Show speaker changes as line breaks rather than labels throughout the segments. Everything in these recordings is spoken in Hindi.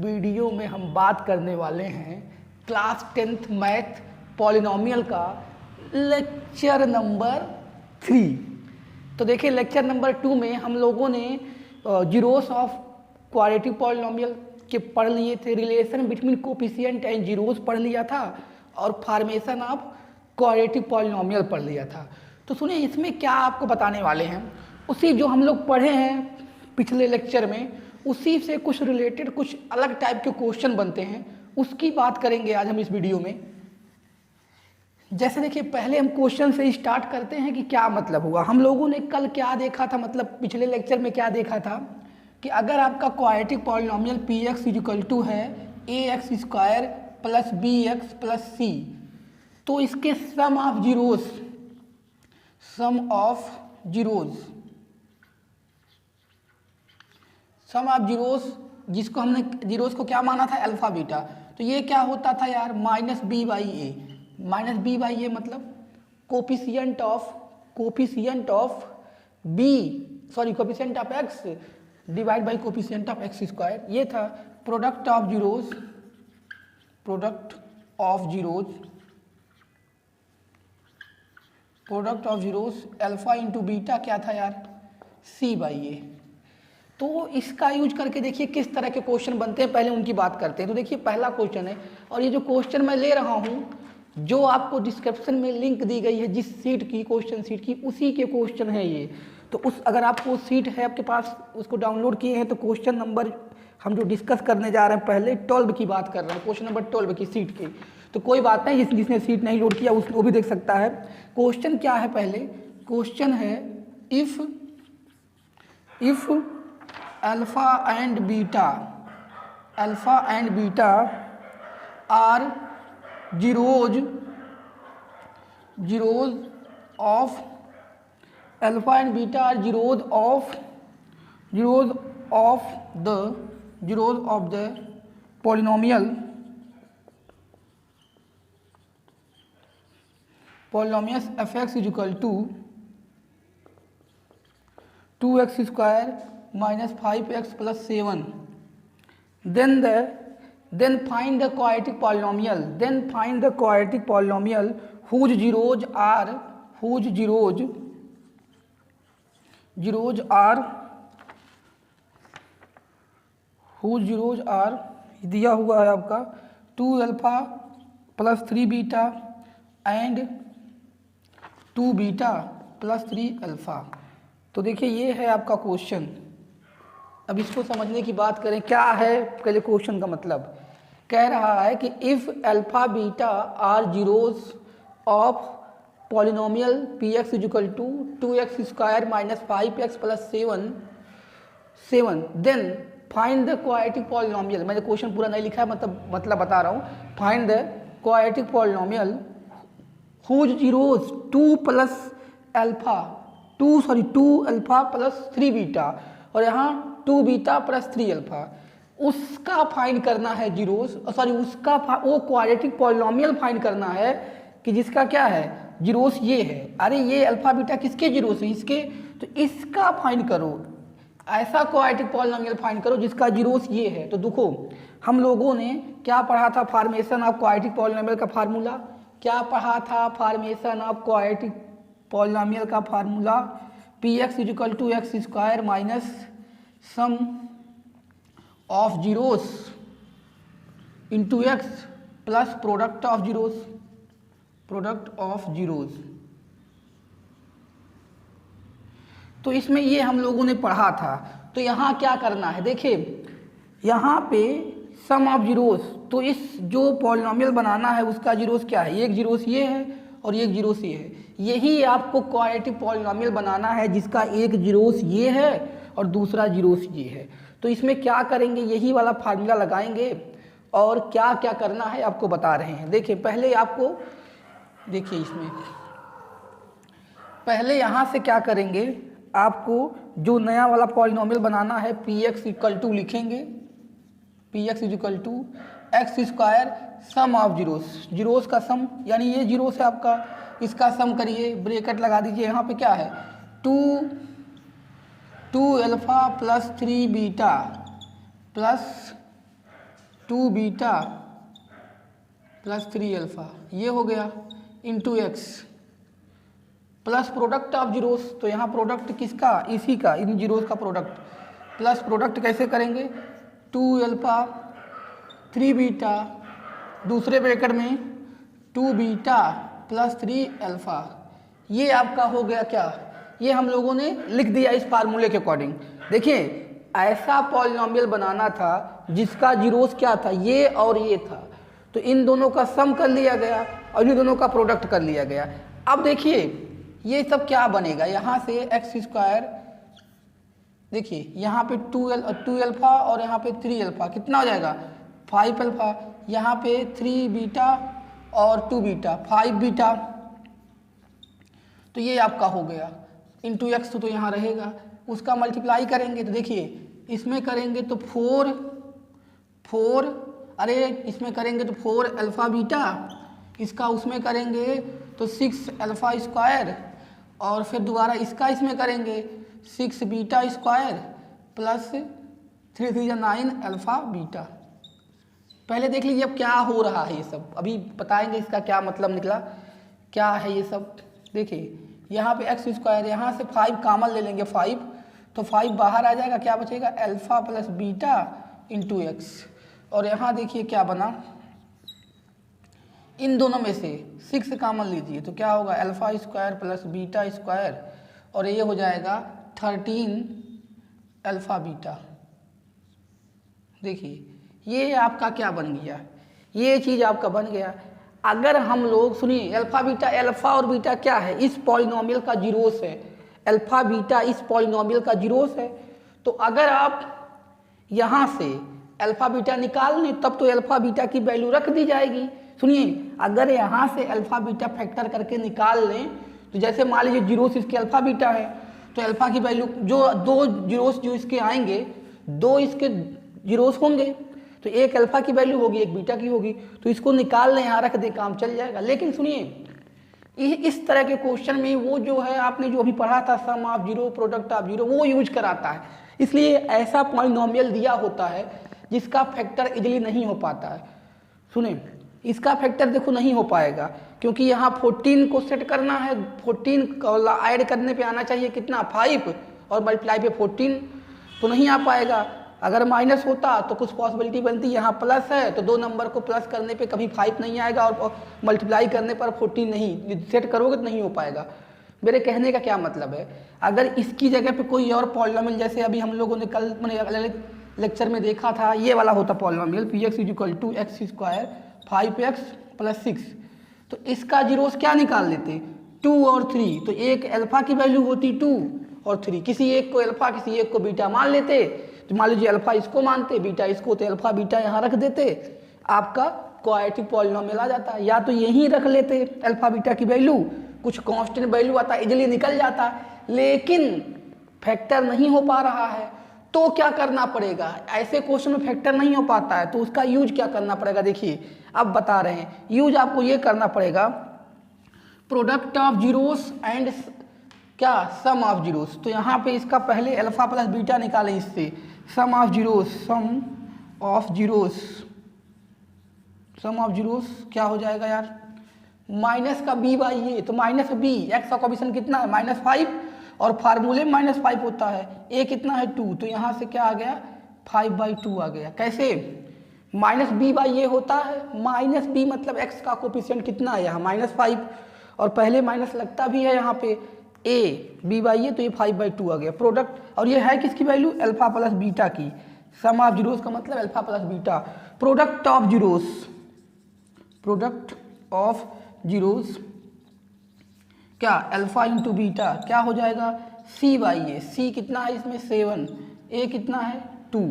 वीडियो में हम बात करने वाले हैं क्लास 10th मैथ पॉलिनोमियल का लेक्चर नंबर 3। तो देखिए लेक्चर नंबर 2 में हम लोगों ने जीरोस ऑफ क्वाड्रेटिक पॉलिनोमियल के पढ़ लिए थे, relation between coefficient and zeros पढ़ लिया था और फॉर्मेशन ऑफ क्वाड्रेटिक पॉलिनोमियल पढ़ लिया था। तो सुनिए इसमें क्या आपको बताने वाले हैं, उसी जो हम लोग पढ़े हैं पिछले लेक्चर में, उसी से कुछ रिलेटेड कुछ अलग टाइप के क्वेश्चन बनते हैं, उसकी बात करेंगे आज हम इस वीडियो में। जैसे देखिए पहले हम क्वेश्चन से स्टार्ट करते हैं कि क्या मतलब हुआ। हम लोगों ने कल क्या देखा था, मतलब पिछले लेक्चर में क्या देखा था कि अगर आपका quadratic polynomial P x equal to है A X square plus B X plus C, तो इसके सम ऑफ जीरोस जिसको हमने जीरोस को क्या माना था, अल्फा बीटा, तो ये क्या होता था यार, माइनस बी बाई ए मतलब coefficient of x divide by coefficient of x square, ये था product of zeros alpha into beta क्या था यार, सी बाई ए। तो इसका यूज करके देखिए किस तरह के क्वेश्चन बनते हैं, पहले उनकी बात करते हैं। तो देखिए पहला क्वेश्चन है, और ये जो क्वेश्चन मैं ले रहा हूँ, जो आपको डिस्क्रिप्शन में लिंक दी गई है जिस सीट की, क्वेश्चन सीट की, उसी के क्वेश्चन है ये। तो अगर आपको सीट है आपके पास, उसको डाउनलोड किए हैं, तो क्वेश्चन नंबर हम जो डिस्कस करने जा रहे हैं पहले 12 की बात कर रहे हैं, क्वेश्चन नंबर 12 की सीट की। तो कोई बात नहीं, जिसने सीट नहीं लोड किया वो भी देख सकता है। क्वेश्चन क्या है, पहले क्वेश्चन है if alpha and beta are zeros of alpha and beta are zeros of the polynomial f x is equal to 2x square minus 5x plus 7, then find the quadratic polynomial whose zeros are दिया हुआ है आपका 2 alpha plus 3 beta and 2 beta plus 3 alpha. तो देखिए ये है आपका क्वेश्चन। अब इसको समझने की बात करें, क्या है पहले क्वेश्चन का मतलब। कह रहा है कि if alpha beta are zeros of polynomial P x equal to 2x square minus 5x plus 7 then find the quadratic polynomial. मैंने क्वेश्चन पूरा नहीं लिखा है, मतलब बता रहा हूँ। Find the quadratic polynomial whose zeros 2 alpha plus 3 beta, और यहाँ 2 बीटा प्लस 3 अल्फा, उसका फाइंड करना है जीरोस, वो क्वाड्रेटिक पॉलिनोमियल फाइंड करना है कि जिसका क्या है, जीरोस ये है। अरे ये अल्फा बीटा किसके जीरोस है, इसके, तो इसका फाइंड करो, ऐसा क्वाड्रेटिक पॉलिनोमियल फाइंड करो जिसका जीरोस ये है। तो देखो हम लोगों ने क्या पढ़ा था, फॉर्मेशन ऑफ क्वाड्रेटिक पॉलिनोमियल का फार्मूला क्या पढ़ा था, फॉर्मेशन ऑफ क्वाड्रेटिक पॉलिनोमियल का formula p x equal to x square minus sum of zeros into x plus product of zeros. तो इसमें ये हम लोगों ने पढ़ा था। तो यहाँ क्या करना है, देखिए यहाँ पे सम ऑफ जीरोस, तो इस जो पॉलिनोमियल बनाना है उसका जीरोस क्या है, एक जीरोस ये है और एक जीरोस ये है। यही आपको क्वाड्रेटिक पॉलिनोमियल बनाना है जिसका एक जीरोस ये है और दूसरा जीरोस ये है। तो इसमें क्या करेंगे, यही वाला फार्मूला लगाएंगे और क्या क्या करना है आपको बता रहे हैं। देखिए पहले आपको, देखिए इसमें पहले यहाँ से क्या करेंगे, आपको जो नया वाला पॉलिनोमियल बनाना है पी एक्स इक्वल टू लिखेंगे, p x equal to x square sum of zeros का सम, यानी ये जीरोस है आपका, इसका सम करिए, ब्रैकेट लगा दीजिए। यहाँ पे क्या है, 2 alpha plus 3 beta plus 2 beta plus 3 alpha, ये हो गया into x plus product of zeros. तो यहाँ प्रोडक्ट किसका, इसी का, इन जीरोस का प्रोडक्ट। प्लस प्रोडक्ट कैसे करेंगे, 2 अल्फ़ा 3 बीटा, दूसरे ब्रैकेट में 2 बीटा प्लस 3 अल्फ़ा। ये आपका हो गया क्या, ये हम लोगों ने लिख दिया इस फार्मूले के अकॉर्डिंग। देखिए ऐसा पॉलिनॉमियल बनाना था जिसका जीरोस क्या था, ये और ये था, तो इन दोनों का सम कर लिया गया और इन दोनों का प्रोडक्ट कर लिया गया। अब देखिए ये सब क्या बनेगा, यहाँ से एक्स स्क्वायर, देखिए यहाँ पे 2 अल्फ़ा और यहाँ पे 3 अल्फ़ा, कितना हो जाएगा 5 अल्फ़ा, यहाँ पे 3 बीटा और 2 बीटा 5 बीटा, तो ये आपका हो गया इंटू एक्स, तो यहाँ रहेगा, उसका मल्टीप्लाई करेंगे तो देखिए इसमें करेंगे तो 4, अरे इसमें करेंगे तो 4 अल्फ़ा बीटा, इसका उसमें करेंगे तो 6 अल्फ़ा स्क्वायर, और फिर दोबारा इसका इसमें करेंगे 6 beta square plus 3 3 9 alpha beta. पहले देख लीजिए अब क्या हो रहा है, ये सब अभी बताएंगे इसका क्या मतलब निकला, क्या है ये सब। देखिए यहाँ पे एक्स स्क्वायर, यहाँ से 5 कॉमन ले लेंगे 5, तो 5 बाहर आ जाएगा, क्या बचेगा alpha plus beta into x, और यहाँ देखिए क्या बना, इन दोनों में से 6 कॉमन लीजिए तो क्या होगा alpha square plus beta square, और ये हो जाएगा 13 अल्फ़ा बीटा। देखिए ये आपका क्या बन गया, ये चीज़ आपका बन गया। अगर हम लोग सुनिए अल्फ़ा बीटा, अल्फ़ा और बीटा क्या है, इस पॉलिनॉमियल का जीरोस है, अल्फ़ा बीटा इस पॉलिनॉमियल का जीरोस है। तो अगर आप यहाँ से अल्फ़ा बीटा निकाल लें तब तो अल्फ़ा बीटा की वैल्यू रख दी जाएगी। सुनिए अगर यहाँ से अल्फ़ा बीटा फैक्टर करके निकाल लें तो जैसे मान लीजिए जीरोस इसके अल्फ़ा बीटा है, तो अल्फ़ा की वैल्यू जो 2 जीरोस जो इसके आएंगे, 2 इसके जीरोस होंगे, तो एक अल्फ़ा की वैल्यू होगी एक बीटा की होगी, तो इसको निकाल लें यहाँ रख दें, काम चल जाएगा। लेकिन सुनिए इस तरह के क्वेश्चन में वो जो है आपने जो अभी पढ़ा था sum of zero product of zero, वो यूज कराता है, इसलिए ऐसा पॉलिनॉमियल दिया होता है जिसका फैक्टर इजीली नहीं हो पाता है। सुने इसका फैक्टर देखो नहीं हो पाएगा क्योंकि यहाँ 14 को सेट करना है, 14 ऐड करने पे आना चाहिए कितना 5 और मल्टीप्लाई पे 14, तो नहीं आ पाएगा। अगर माइनस होता तो कुछ पॉसिबिलिटी बनती, यहाँ प्लस है तो 2 नंबर को प्लस करने पे कभी 5 नहीं आएगा और मल्टीप्लाई करने पर 14 नहीं, सेट करोगे तो नहीं हो पाएगा। मेरे कहने का क्या मतलब है, अगर इसकी जगह पे कोई और पॉलिनॉमियल, जैसे अभी हम लोगों ने कल अलग लेक्चर में देखा था, ये वाला होता polynomial p x equal to x square 5x plus 6, तो इसका जीरोस क्या निकाल लेते 2 और 3, तो एक अल्फ़ा की वैल्यू होती 2 और 3, किसी एक को अल्फ़ा किसी एक को बीटा मान लेते, तो मान लीजिए अल्फ़ा इसको मानते बीटा इसको, तो अल्फ़ा बीटा यहाँ रख देते, आपका क्वाड्रेटिक पॉलिनॉमियल आ जाता। या तो यहीं रख लेते अल्फ़ा बीटा की वैल्यू, कुछ कांस्टेंट वैल्यू आता इजीली निकल जाता, लेकिन फैक्टर नहीं हो पा रहा है तो क्या करना पड़ेगा, ऐसे क्वेश्चन में फैक्टर नहीं हो पाता है तो उसका यूज क्या करना पड़ेगा। देखिए अब बता रहे हैं, यूज आपको ये करना पड़ेगा प्रोडक्ट ऑफ जीरोस एंड क्या सम ऑफ जीरोस। तो यहाँ पे इसका पहले अल्फ़ा प्लस बीटा निकालें, इससे sum of zeros, sum of zeros, sum of zeros क्या हो जाएगा यार, माइनस का बी बाई ए, तो माइनस बी, एक्स का कोएफिशिएंट कितना है -5 और फार्मूले -5 होता है, ए कितना है 2, तो यहाँ से क्या आ गया 5/2 आ गया। कैसे, माइनस बी बाई ए होता है, माइनस बी मतलब एक्स का कोएफिशिएंट कितना है यहाँ -5 और पहले माइनस लगता भी है यहाँ पे ए बी बाई ए, तो ये 5/2 आ गया प्रोडक्ट, और ये है किसकी वैल्यू अल्फ़ा प्लस बीटा की, सम ऑफ जीरोस का मतलब alpha plus beta, product of zeros, product of zeros क्या अल्फ़ा इंटू बीटा क्या हो जाएगा c/a, c कितना है इसमें 7, a कितना है 2,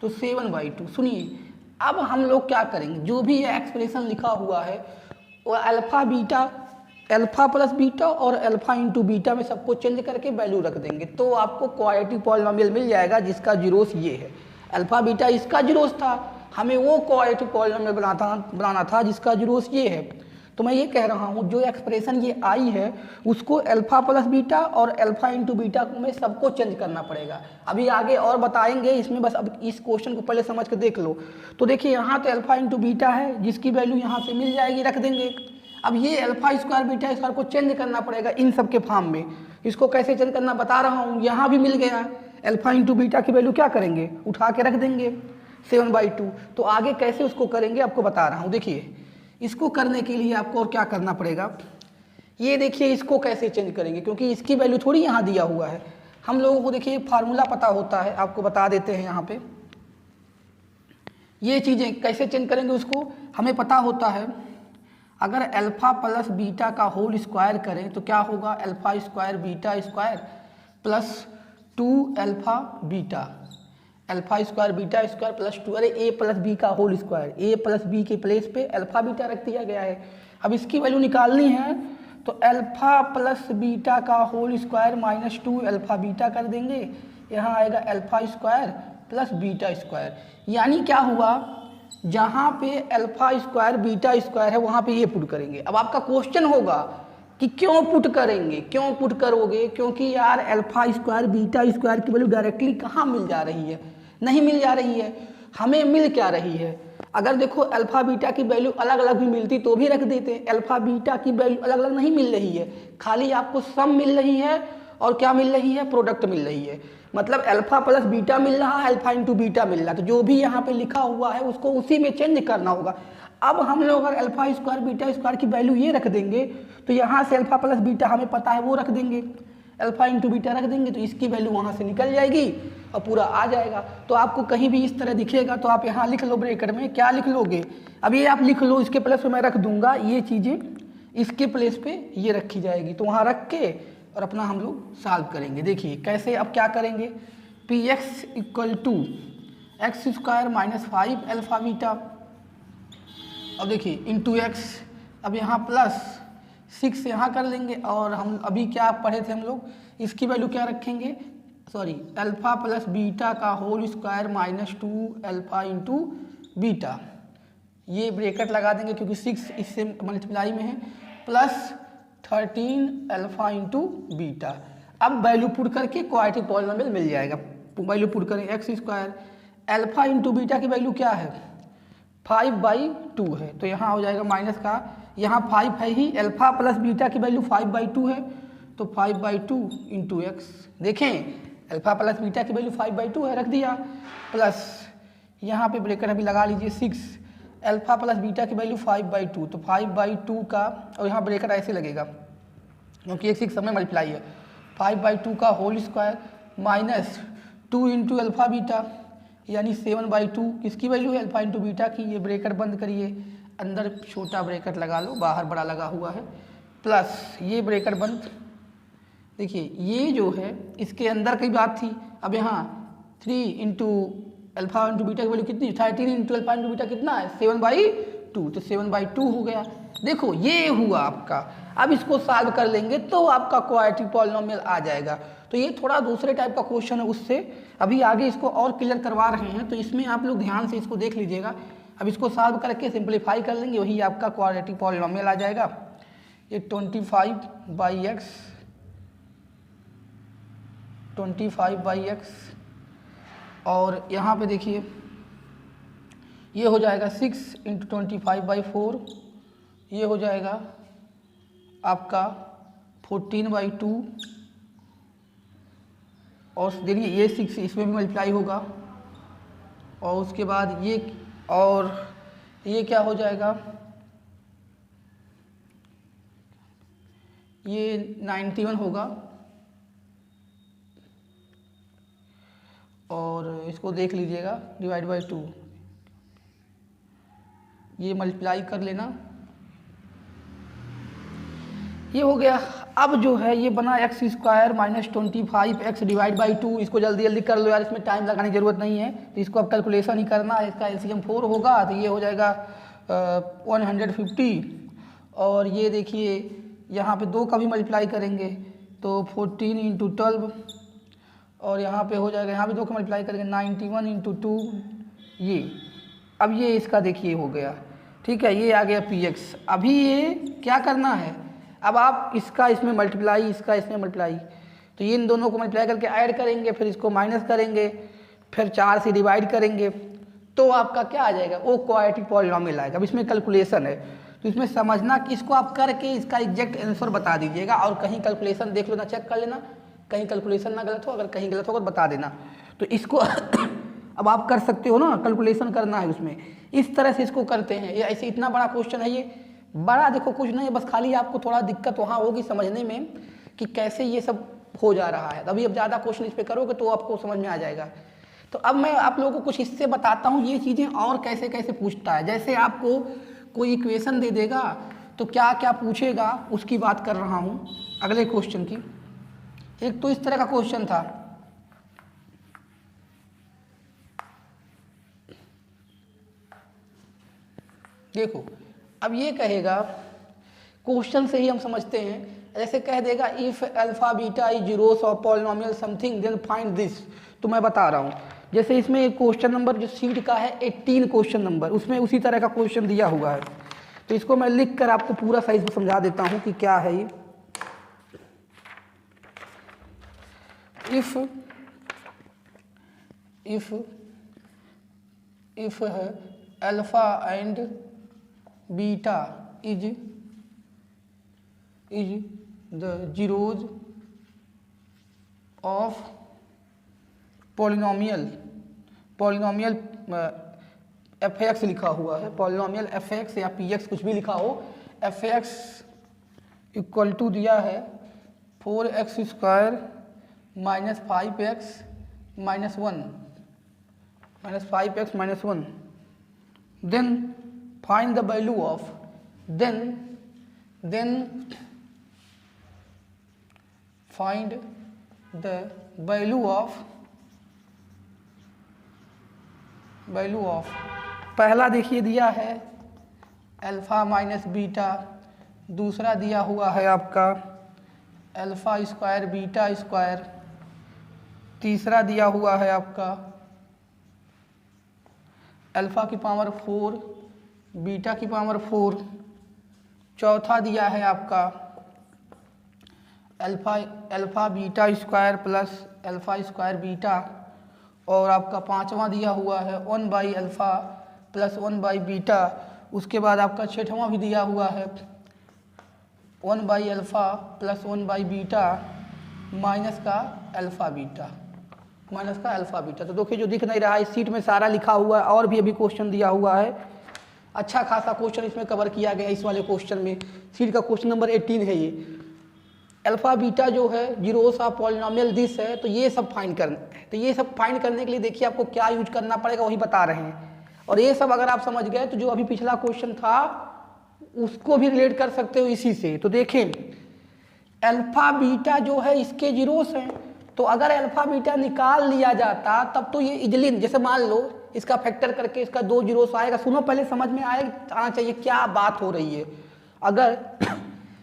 तो 7/2। सुनिए अब हम लोग क्या करेंगे, जो भी ये एक्सप्रेशन लिखा हुआ है वो alpha beta, alpha plus beta और अल्फ़ा इंटू बीटा में सबको चेंज करके वैल्यू रख देंगे, तो आपको क्वाड्रेटिक पॉलिनॉमियल मिल जाएगा जिसका जीरोस ये है। अल्फ़ा बीटा इसका जीरोस था, हमें वो क्वाड्रेटिक पॉलिनॉमियल बनाना था जिसका जीरोस ये है, तो मैं ये कह रहा हूँ जो एक्सप्रेशन ये आई है उसको अल्फा प्लस बीटा और अल्फा इंटू बीटा में सबको चेंज करना पड़ेगा। अभी आगे और बताएंगे, इसमें बस अब इस क्वेश्चन को पहले समझ के देख लो। तो देखिए यहाँ तो अल्फा इंटू बीटा है जिसकी वैल्यू यहाँ से मिल जाएगी, रख देंगे। अब ये अल्फा स्क्वायर बीटा स्क्वायर को चेंज करना पड़ेगा इन सब के फॉर्म में। इसको कैसे चेंज करना बता रहा हूँ, यहाँ भी मिल गया अल्फा इंटू बीटा की वैल्यू क्या करेंगे, उठा के रख देंगे 7/2। तो आगे कैसे उसको करेंगे आपको बता रहा हूँ। देखिए इसको करने के लिए आपको और क्या करना पड़ेगा, ये देखिए इसको कैसे चेंज करेंगे, क्योंकि इसकी वैल्यू थोड़ी यहाँ दिया हुआ है। हम लोगों को देखिए फार्मूला पता होता है, आपको बता देते हैं यहाँ पे। ये चीज़ें कैसे चेंज करेंगे उसको हमें पता होता है। अगर अल्फा प्लस बीटा का होल स्क्वायर करें तो क्या होगा, alpha square beta square plus 2 alpha beta, alpha square beta square plus 2, अरे ए प्लस बी का होल स्क्वायर, ए प्लस बी के प्लेस पे अल्फा बीटा रख दिया गया है। अब इसकी वैल्यू निकालनी है तो अल्फा प्लस बीटा का whole square minus 2 alpha beta कर देंगे, यहाँ आएगा alpha square plus beta square. यानी क्या हुआ, जहाँ पे अल्फा स्क्वायर बीटा स्क्वायर है वहाँ पे ये पुट करेंगे। अब आपका क्वेश्चन होगा कि क्यों पुट करेंगे, क्यों पुट करोगे, क्योंकि यार अल्फा स्क्वायर बीटा स्क्वायर की वैल्यू डायरेक्टली कहाँ मिल जा रही है, नहीं मिल जा रही है। हमें मिल क्या रही है, अगर देखो अल्फा बीटा की वैल्यू अलग अलग भी मिलती तो भी रख देते, अल्फा बीटा की वैल्यू अलग अलग नहीं मिल रही है, खाली आपको सम मिल रही है और क्या मिल रही है, प्रोडक्ट मिल रही है। मतलब अल्फा प्लस बीटा मिल रहा है, अल्फा इंटू बीटा मिल रहा है, तो जो भी यहाँ पे लिखा हुआ है उसको उसी में चेंज करना होगा। अब हम लोग अगर अल्फा स्क्वायर बीटा स्क्वायर की वैल्यू ये रख देंगे तो यहाँ से अल्फा प्लस बीटा हमें पता है वो रख देंगे, अल्फा इंटू बीटा रख देंगे तो इसकी वैल्यू वहाँ से निकल जाएगी और पूरा आ जाएगा। तो आपको कहीं भी इस तरह दिखेगा तो आप यहाँ लिख लो ब्रैकेट में, क्या लिख लोगे, अब ये आप लिख लो, इसके प्लेस पे मैं रख दूंगा, ये चीज़ें इसके प्लेस पे ये रखी जाएगी, तो वहाँ रख के और अपना हम लोग सॉल्व करेंगे। देखिए कैसे, अब क्या करेंगे, P x equal to x square minus 5 alpha beta, अब देखिए इंटू एक्स, अब यहाँ प्लस 6 यहाँ कर लेंगे और हम अभी क्या पढ़े थे हम लोग, इसकी वैल्यू क्या रखेंगे, सॉरी अल्फा प्लस बीटा का whole square minus 2 alpha into beta, ये ब्रैकेट लगा देंगे क्योंकि 6 इससे मल्टीप्लाई में है, प्लस 13 अल्फा इंटू बीटा। अब वैल्यू पुट करके क्वाड्रेटिक पॉलिनोमियल मिल जाएगा। वैल्यू पुट करें X square, alpha into beta की वैल्यू क्या है 5/2 है, तो यहाँ हो जाएगा माइनस का, यहाँ 5 है ही, अल्फा प्लस बीटा की वैल्यू 5/2 है तो 5/2 इंटू एक्स, देखें अल्फा प्लस बीटा की वैल्यू 5/2 है, रख दिया, प्लस यहाँ पे ब्रैकेट अभी लगा लीजिए 6 अल्फा प्लस बीटा की वैल्यू 5/2, तो 5/2 का, और यहाँ ब्रैकेट ऐसे लगेगा क्योंकि एक 6 समय मल्टीप्लाई है, 5/2 का whole square minus 2 into alpha beta यानी 7/2, किसकी वैल्यू है अल्फा इंटू बीटा की, ये ब्रैकेट बंद करिए, अंदर छोटा ब्रैकेट लगा लो, बाहर बड़ा लगा हुआ है, प्लस ये ब्रैकेट बंद, देखिए ये जो है इसके अंदर की बात थी। अब यहाँ 3 इंटू अल्फा इंटू बीटा की वैल्यू कितनी, 13 इंटू अल्फा इंटू बीटा कितना है 7/2, तो 7/2 हो गया। देखो ये हुआ आपका, अब इसको सॉल्व कर लेंगे तो आपका क्वाड्रेटिक पॉलिनोमियल आ जाएगा। तो ये थोड़ा दूसरे टाइप का क्वेश्चन है उससे, अभी आगे इसको और क्लियर करवा रहे हैं, तो इसमें आप लोग ध्यान से इसको देख लीजिएगा। अब इसको सॉल्व करके सिंप्लीफाई कर लेंगे, वही आपका क्वाड्रेटिक पॉलिनोमियल आ जाएगा। ये 25/x और यहाँ पे देखिए ये हो जाएगा 6 इंटू 25/4, ये हो जाएगा आपका 14/2 और देखिए ये 6 इसमें भी मल्टीप्लाई होगा और उसके बाद ये, और ये क्या हो जाएगा, ये 91 होगा और इसको देख लीजिएगा डिवाइड बाई 2, ये मल्टीप्लाई कर लेना, ये हो गया। अब जो है ये बना x square minus 25x divide by 2, इसको जल्दी जल्दी कर लो यार, इसमें टाइम लगाने की जरूरत नहीं है, तो इसको अब कैलकुलेशन ही करना है, इसका एलसीएम 4 होगा तो ये हो जाएगा 150 और ये देखिए यहाँ पे 2 का भी मल्टीप्लाई करेंगे तो 14 इंटू 12 और यहाँ पे हो जाएगा, यहाँ पे 2 का मल्टीप्लाई करेंगे 91 इंटू 2, ये अब ये इसका देखिए हो गया ठीक है, ये आ गया px। अभी ये क्या करना है, अब आप इसका इसमें मल्टीप्लाई, इसका इसमें मल्टीप्लाई, तो ये इन दोनों को मल्टीप्लाई करके ऐड करेंगे, फिर इसको माइनस करेंगे, फिर 4 से डिवाइड करेंगे, तो आपका क्या आ जाएगा, वो क्वाड्रेटिक पॉलिनॉमियल आएगा। अब इसमें कैलकुलेशन है, तो इसमें समझना कि इसको आप करके इसका एग्जैक्ट आंसर बता दीजिएगा, और कहीं कैलकुलेशन देख लेना, चेक कर लेना, कहीं कैलकुलेशन ना गलत हो, अगर कहीं गलत होगा तो बता देना। तो इसको अब आप कर सकते हो ना, कैलकुलेशन करना है उसमें, इस तरह से इसको करते हैं। ये ऐसे इतना बड़ा क्वेश्चन है, ये बड़ा देखो कुछ नहीं है, बस खाली आपको थोड़ा दिक्कत वहाँ होगी समझने में कि कैसे ये सब हो जा रहा है। अभी अब ज़्यादा क्वेश्चन इस पर करोगे तो आपको समझ में आ जाएगा। तो अब मैं आप लोगों को कुछ इससे बताता हूँ ये चीज़ें और कैसे कैसे पूछता है। जैसे आपको कोई इक्वेशन दे देगा तो क्या क्या पूछेगा उसकी बात कर रहा हूँ अगले क्वेश्चन की। एक तो इस तरह का क्वेश्चन था, देखो अब ये कहेगा, क्वेश्चन से ही हम समझते हैं, ऐसे कह देगा if alpha beta is zeros of polynomial something then find this. तो मैं बता रहा हूँ, जैसे इसमें एक क्वेश्चन नंबर जो सीट का है 18 क्वेश्चन नंबर, उसमें उसी तरह का क्वेश्चन दिया हुआ है। तो इसको मैं लिख कर आपको पूरा साइज में समझा देता हूँ कि क्या है ये। इफ है alpha and beta is the zeros of polynomial f x लिखा हुआ है, पॉलिनोमियल एफ एक्स या पी एक्स कुछ भी लिखा हो, एफ एक्स इक्वल टू दिया है 4x square minus 5x minus 1 then find the value of, then find the value of पहला देखिए दिया है अल्फा माइनस बीटा, दूसरा दिया हुआ है आपका अल्फा स्क्वायर बीटा स्क्वायर, तीसरा दिया हुआ है आपका अल्फा की पावर 4 बीटा की पावर 4, चौथा दिया है आपका alpha beta square plus alpha square beta, और आपका पांचवा दिया हुआ है 1 अल्फा प्लस 1 बीटा। उसके बाद आपका छठवां भी दिया हुआ है 1 अल्फा प्लस 1 बीटा माइनस का अल्फा बीटा। तो देखिए जो दिख नहीं रहा है इस सीट में सारा लिखा हुआ है, और भी अभी क्वेश्चन दिया हुआ है, अच्छा खासा क्वेश्चन इसमें कवर किया गया इस वाले क्वेश्चन में। सीट का क्वेश्चन नंबर 18 है ये। अल्फा बीटा जो है जीरोस ऑफ पॉलिनोमियल दिस है, तो ये सब फाइंड करना है। तो ये सब फाइंड करने के लिए देखिए आपको क्या यूज करना पड़ेगा वही बता रहे हैं, और ये सब अगर आप समझ गए तो जो अभी पिछला क्वेश्चन था उसको भी रिलेट कर सकते हो इसी से। तो देखें अल्फा बीटा जो है इसके जीरोस हैं, तो अगर अल्फा बीटा निकाल लिया जाता तब तो ये इजली, जैसे मान लो इसका फैक्टर करके इसका 2 जीरोस आएगा। सुनो पहले समझ में आना चाहिए क्या बात हो रही है। अगर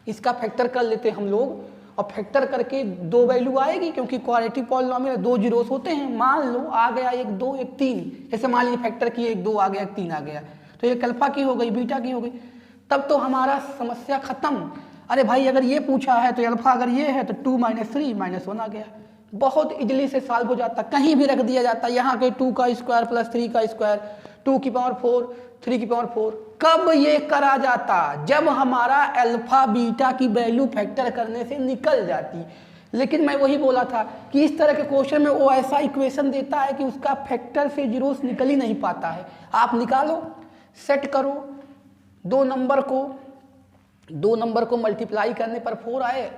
इसका फैक्टर कर लेते हम लोग और फैक्टर करके 2 वैल्यू आएगी, क्योंकि क्वाड्रेटिक पॉलिनोमियल 2 जीरोस होते हैं। मान लो आ गया 1 2 1 3, जैसे मान लीजिए फैक्टर की 1 2 आ गया 1 3 आ गया, तो एक अल्फा की हो गई बीटा की हो गई, तब तो हमारा समस्या खत्म। अरे भाई अगर ये पूछा है तो अल्फा अगर ये है तो 2 - 3 - 1 आ गया, बहुत इजली से सॉल्व हो जाता, कहीं भी रख दिया जाता। यहाँ के 2 का स्क्वायर प्लस 3 का स्क्वायर, 2 की पावर 4 3 की पावर 4। कब ये करा जाता, जब हमारा अल्फा बीटा की वैल्यू फैक्टर करने से निकल जाती। लेकिन मैं वही बोला था कि इस तरह के क्वेश्चन में वो ऐसा इक्वेशन देता है कि उसका फैक्टर से जीरोस निकल ही नहीं पाता है। आप निकालो, सेट करो, 2 नंबर को मल्टीप्लाई करने पर 4 आए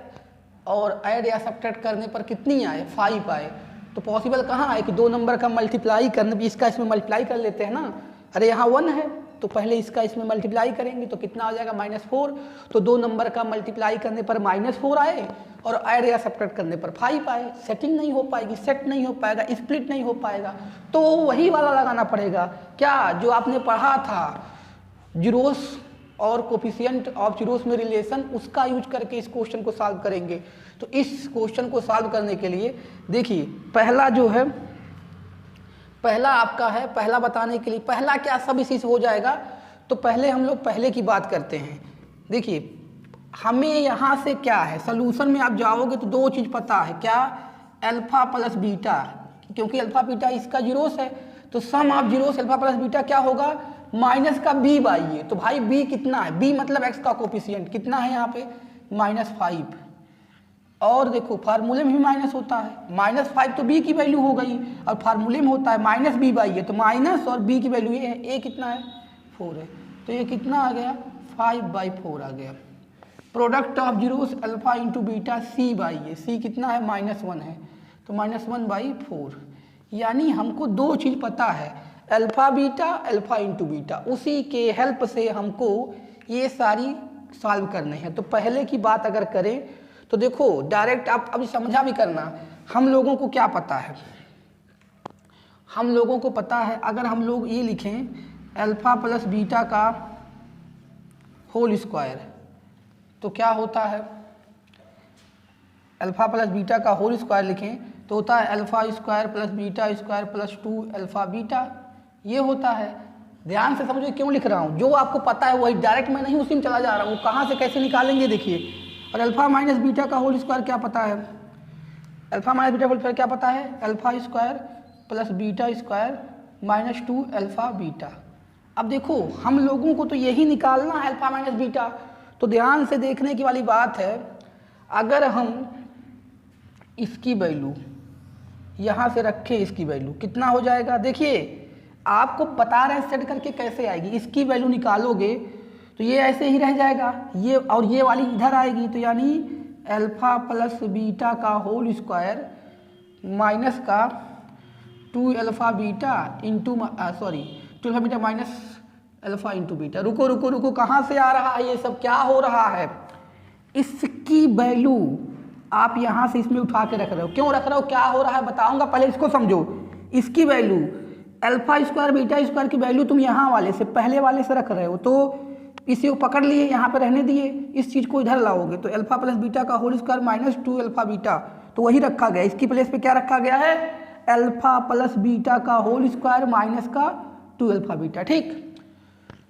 और ऐड या सब्ट्रैक्ट करने पर कितनी आए 5 आए, तो पॉसिबल कहाँ है कि 2 नंबर का मल्टीप्लाई करने, इसका इसमें मल्टीप्लाई कर लेते हैं ना। अरे यहाँ 1 है तो पहले इसका इसमें मल्टीप्लाई करेंगे तो कितना आ जाएगा -4। तो 2 नंबर का मल्टीप्लाई करने पर -4 आए और ऐड या सब्ट्रैक्ट करने पर 5 आए। सेटिंग नहीं हो पाएगी, सेट नहीं हो पाएगा, स्प्लिट नहीं हो पाएगा, तो वही वाला लगाना पड़ेगा। क्या जो आपने पढ़ा था जीरोस और कोफिशिएंट ऑफ जीरोस में रिलेशन, उसका यूज करके इस क्वेश्चन को सॉल्व करेंगे। तो इस क्वेश्चन को सॉल्व करने के लिए देखिए पहला जो है, पहला आपका है, पहला बताने के लिए पहला क्या सब इसी से हो जाएगा। तो पहले हम लोग पहले की बात करते हैं। देखिए हमें यहाँ से क्या है, सोल्यूशन में आप जाओगे तो दो चीज़ पता है, क्या, अल्फा प्लस बीटा, क्योंकि अल्फा बीटा इसका जीरोस है, तो sum of zeros alpha plus beta क्या होगा, माइनस का बी बाई ए। तो भाई बी कितना है, बी मतलब एक्स का कोफिशिएंट कितना है यहाँ पे -5, और देखो फार्मूले में भी माइनस होता है, -5 तो बी की वैल्यू हो गई, और फार्मूले में होता है माइनस बी बाई ए, तो माइनस और बी की वैल्यू ये है, ए कितना है 4 है, तो ये कितना आ गया 5/4 आ गया। Product of zeros alpha into beta C by A, C कितना है -1 है, तो -1/4। यानी हमको दो चीज़ पता है, alpha beta alpha into beta, उसी के हेल्प से हमको ये सारी सॉल्व करने हैं। तो पहले की बात अगर करें तो देखो डायरेक्ट आप अभी समझा भी करना, हम लोगों को क्या पता है, हम लोगों को पता है अगर हम लोग ये लिखें अल्फा प्लस बीटा का होल स्क्वायर, तो क्या होता है, अल्फा प्लस बीटा का होल स्क्वायर लिखें तो होता है alpha square plus beta square plus 2 alpha beta, ये होता है। ध्यान से समझो क्यों लिख रहा हूँ, जो आपको पता है वही डायरेक्ट, मैं नहीं उसी में चला जा रहा हूँ, कहाँ से कैसे निकालेंगे देखिए। और अल्फा माइनस बीटा का होल स्क्वायर क्या पता है, alpha minus beta whole square क्या पता है, alpha square plus beta square -2 alpha beta. अब देखो हम लोगों को तो यही निकालना है अल्फा माइनस बीटा, तो ध्यान से देखने की वाली बात है, अगर हम इसकी वैल्यू यहाँ से रखें, इसकी वैल्यू कितना हो जाएगा, देखिए आपको बता रहे हैं सेट करके कैसे आएगी, इसकी वैल्यू निकालोगे तो ये ऐसे ही रह जाएगा, ये और ये वाली इधर आएगी, तो यानी अल्फा प्लस बीटा का होल स्क्वायर माइनस का 2 alpha beta into 2 alpha beta minus alpha into beta. रुको रुको रुको, कहाँ से आ रहा है ये सब, क्या हो रहा है, इसकी वैल्यू आप यहाँ से इसमें उठा के रख रहे हो, क्यों रख रहे हो, क्या हो रहा है बताऊंगा, पहले इसको समझो। इसकी value alpha square beta square की वैल्यू तुम यहाँ वाले से पहले वाले से रख रहे हो, तो इसी को पकड़ लिए, यहाँ पे रहने दिए, इस चीज़ को इधर लाओगे तो अल्फा प्लस बीटा का होल स्क्वायर -2 अल्फा बीटा, तो वही रखा गया, इसकी प्लेस पे क्या रखा गया है, अल्फा प्लस बीटा का होल स्क्वायर माइनस का 2 अल्फा बीटा। ठीक,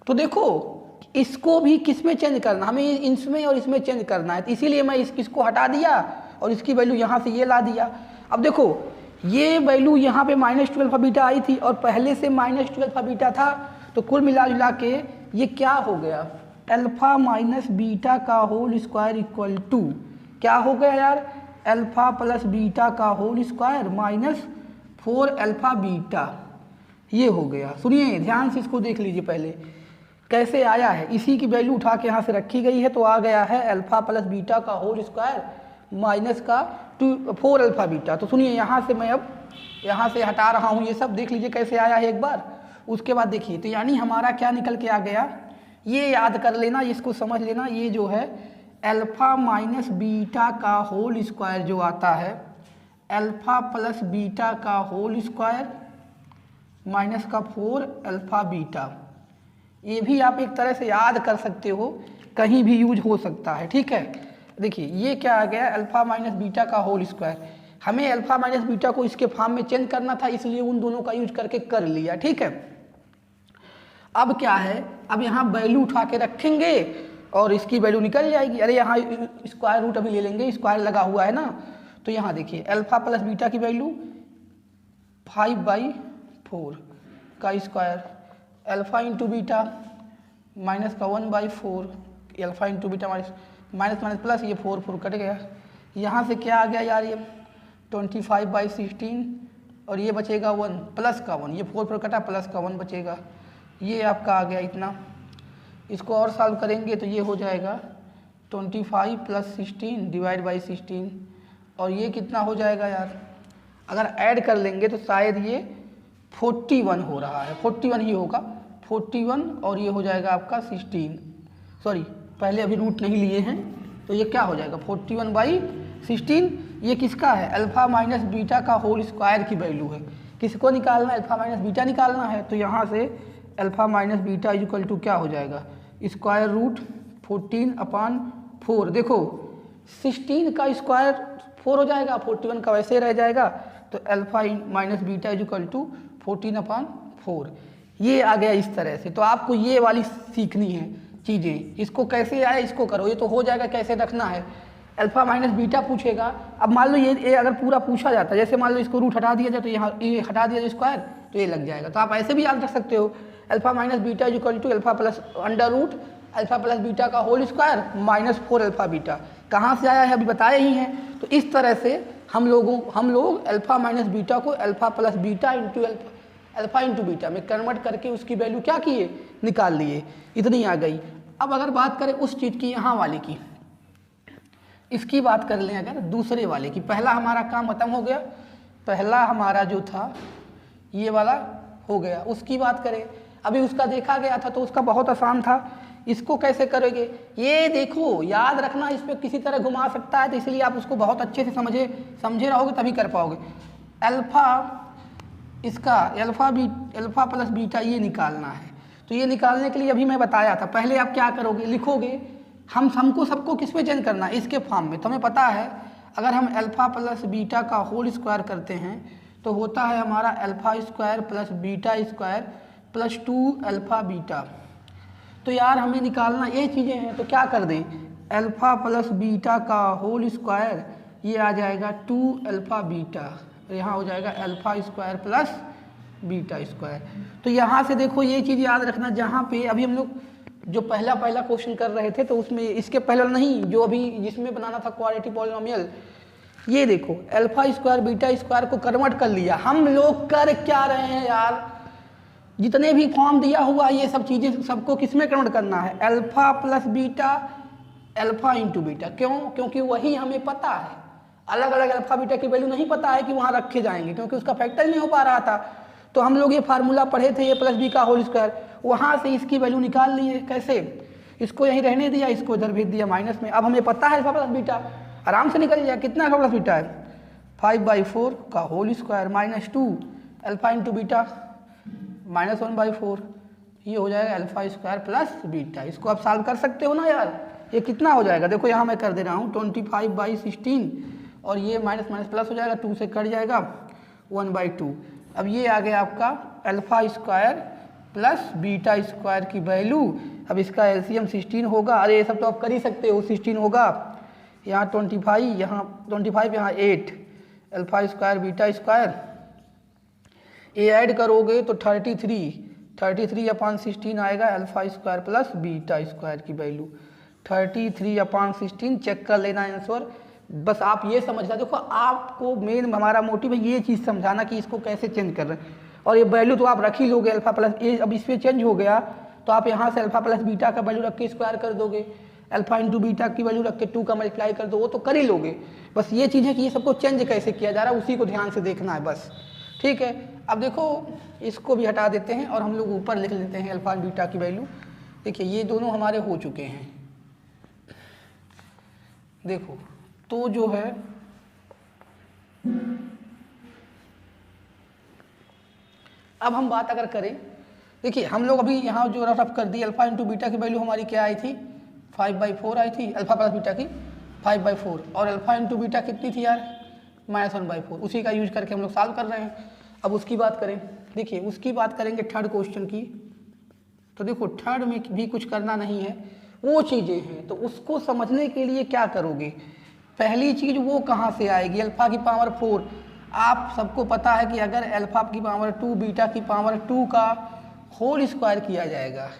तो देखो इसको भी किस में चेंज करना, हमें इसमें और इसमें चेंज करना है, तो इसीलिए मैं इसको हटा दिया और इसकी वैल्यू यहाँ से ये ला दिया। अब देखो ये वैल्यू यहाँ पे -2 अल्फा बीटा आई थी और पहले से -2 अल्फा बीटा था, तो कुल मिला जुला के ये क्या हो गया, अल्फा माइनस बीटा का होल स्क्वायर इक्वल टू क्या हो गया यार, अल्फा प्लस बीटा का होल स्क्वायर -4 अल्फा बीटा, ये हो गया। सुनिए ध्यान से इसको देख लीजिए पहले कैसे आया है, इसी की वैल्यू उठा के यहाँ से रखी गई है, तो आ गया है अल्फा प्लस बीटा का होल स्क्वायर माइनस का 4 अल्फा बीटा। तो सुनिए यहाँ से मैं अब यहाँ से हटा रहा हूँ, ये सब देख लीजिए कैसे आया है एक बार, उसके बाद देखिए, तो यानी हमारा क्या निकल के आ गया, ये याद कर लेना, इसको समझ लेना, ये जो है अल्फा माइनस बीटा का होल स्क्वायर जो आता है, अल्फा प्लस बीटा का होल स्क्वायर माइनस का 4 अल्फा बीटा, ये भी आप एक तरह से याद कर सकते हो, कहीं भी यूज हो सकता है। ठीक है, देखिए ये क्या आ गया, अल्फा माइनस बीटा का होल स्क्वायर, हमें अल्फा माइनस बीटा को इसके फॉर्म में चेंज करना था, इसलिए उन दोनों का यूज करके कर लिया। ठीक है, अब क्या है, अब यहाँ वैल्यू उठा के रखेंगे और इसकी वैल्यू निकल जाएगी। अरे यहाँ स्क्वायर रूट अभी ले लेंगे, स्क्वायर लगा हुआ है ना, तो यहाँ देखिए अल्फा प्लस बीटा की वैल्यू 5/4 का square, alpha into beta minus का 1/4, alpha into beta minus minus plus, ये 4 कट गया, यहाँ से क्या आ गया यार, ये 25/16 और ये बचेगा 1 प्लस का 1, ये 4 कटा प्लस का 1 बचेगा, ये आपका आ गया इतना। इसको और सॉल्व करेंगे तो ये हो जाएगा 25 + 16 / 16, और ये कितना हो जाएगा यार, अगर ऐड कर लेंगे तो शायद ये 41 हो रहा है, 41 ही होगा, 41 और ये हो जाएगा आपका 16, सॉरी पहले अभी रूट नहीं लिए हैं, तो ये क्या हो जाएगा 41/16, ये किसका है, अल्फा माइनस बीटा का होल स्क्वायर की वैल्यू है, किसको निकालना है, अल्फा माइनस बीटा निकालना है, तो यहाँ से alpha minus beta equal to क्या हो जाएगा, स्क्वायर रूट 14/4, देखो 16 का स्क्वायर 4 हो जाएगा, 41 का वैसे रह जाएगा, तो alpha minus beta equal to 14/4, ये आ गया इस तरह से। तो आपको ये वाली सीखनी है चीज़ें, इसको कैसे आए इसको करो, ये तो हो जाएगा, कैसे रखना है। अल्फा माइनस बीटा पूछेगा, अब मान लो ये अगर पूरा पूछा जाता है, जैसे मान लो इसको रूट हटा दिया जाए तो यहाँ ये हटा दिया जाए स्क्वायर, तो ये लग जाएगा। तो आप ऐसे भी याद रख सकते हो, alpha minus beta is equal to alpha plus under root alpha plus beta का whole square minus 4 alpha beta. कहाँ से आया है अभी बताया ही है। तो इस तरह से हम लोग अल्फा माइनस बीटा को alpha plus beta into alpha into beta में कन्वर्ट करके उसकी वैल्यू क्या किए, निकाल लिए, इतनी आ गई। अब अगर बात करें उस चीज़ की, यहाँ वाले की, इसकी बात कर लें अगर दूसरे वाले की, पहला हमारा काम खत्म हो गया, पहला हमारा जो था ये वाला हो गया। उसकी बात करें, अभी उसका देखा गया था तो उसका बहुत आसान था। इसको कैसे करोगे, ये देखो याद रखना, इस पर किसी तरह घुमा सकता है, तो इसलिए आप उसको बहुत अच्छे से समझे रहोगे तभी कर पाओगे। अल्फा, इसका अल्फा प्लस बीटा ये निकालना है। तो ये निकालने के लिए अभी मैं बताया था, पहले आप क्या करोगे, लिखोगे, हमको सबको किस में चेंज करना है, इसके फॉर्म में। तो हमें पता है अगर हम अल्फा प्लस बीटा का होल स्क्वायर करते हैं तो होता है हमारा alpha square plus beta square plus 2 alpha beta. तो यार हमें निकालना ये चीज़ें हैं, तो क्या कर दें, अल्फा प्लस बीटा का होल स्क्वायर ये आ जाएगा 2 अल्फा बीटा, यहाँ हो जाएगा alpha square plus beta square. तो यहाँ से देखो ये चीज़ याद रखना, जहाँ पे अभी हम लोग जो पहला क्वेश्चन कर रहे थे तो उसमें इसके पहले नहीं, जो अभी जिसमें बनाना था क्वाड्रेटिक पॉलिनोमियल, ये देखो अल्फा स्क्वायर बीटा स्क्वायर को कन्वर्ट कर लिया। हम लोग कर क्या रहे हैं यार, जितने भी फॉर्म दिया हुआ ये सब चीज़ें सबको किस में कन्वर्ट करना है, alpha plus beta alpha into beta. क्यों, क्योंकि वही हमें पता है, अलग अलग अल्फा बीटा की वैल्यू नहीं पता है कि वहाँ रखे जाएंगे, क्योंकि उसका फैक्टर नहीं हो पा रहा था। तो हम लोग ये फार्मूला पढ़े थे, ए प्लस बी का होल स्क्वायर, वहाँ से इसकी वैल्यू निकाल लिए। कैसे, इसको यहीं रहने दिया, इसको इधर भेज दिया माइनस में। अब हमें पता है अल्फा प्लस बीटा, आराम से निकल जाए। कितना अल्फा प्लस बीटा है, 5/4 का whole square minus 2 alpha into beta minus 1/4, ये हो जाएगा अल्फा स्क्वायर प्लस बीटा। इसको आप सॉल्व कर सकते हो ना यार, ये कितना हो जाएगा, देखो यहाँ मैं कर दे रहा हूँ 25/16, और ये माइनस माइनस प्लस हो जाएगा, 2 से कट जाएगा 1/2। अब ये आ गया आपका alpha square plus beta square की वैल्यू। अब इसका एलसीएम 16 होगा, अरे ये सब तो आप कर ही सकते हो, 16 होगा, यहाँ 25, यहाँ 8 अल्फा स्क्वायर बीटा स्क्वायर, ये ऐड करोगे तो 33/16 आएगा alpha square plus beta square की वैल्यू। 33/16 चेक कर लेना आंसर। बस आप ये समझना, देखो आपको मेन हमारा मोटिव है ये चीज़ समझाना कि इसको कैसे चेंज कर रहे हैं। और ये वैल्यू तो आप रख ही लोगे, अल्फा प्लस ये अब इस पर चेंज हो गया तो आप यहाँ से अल्फा प्लस बीटा का वैल्यू रख के स्क्वायर कर दोगे, अल्फा इंटू बीटा की वैल्यू रख के 2 का मल्टीप्लाई कर दो, वो तो कर ही लोगे। बस ये चीज़ है कि ये सबको चेंज कैसे किया जा रहा है उसी को ध्यान से देखना है बस, ठीक है। अब देखो इसको भी हटा देते हैं और हम लोग ऊपर लिख लेते हैं अल्फा बीटा की वैल्यू। देखिए ये दोनों हमारे हो चुके हैं, देखो तो जो है अब हम बात अगर करें, देखिए हम लोग अभी यहाँ जो रफ कर दी, अल्फा इंटू बीटा की वैल्यू हमारी क्या आई थी, 5/4 आई थी, अल्फा प्लस बीटा की 5/4, और अल्फा इंटू बीटा कितनी थी यार, -1/4। उसी का यूज करके हम लोग सॉल्व कर रहे हैं। अब उसकी बात करें, देखिए उसकी बात करेंगे थर्ड क्वेश्चन की, तो देखो थर्ड में भी कुछ करना नहीं है, वो चीज़ें हैं। तो उसको समझने के लिए क्या करोगे, पहली चीज़ वो कहाँ से आएगी, अल्फा की पावर 4। आप सबको पता है कि अगर अल्फा की पावर 2 बीटा की पावर 2 का होल स्क्वायर किया जाएगा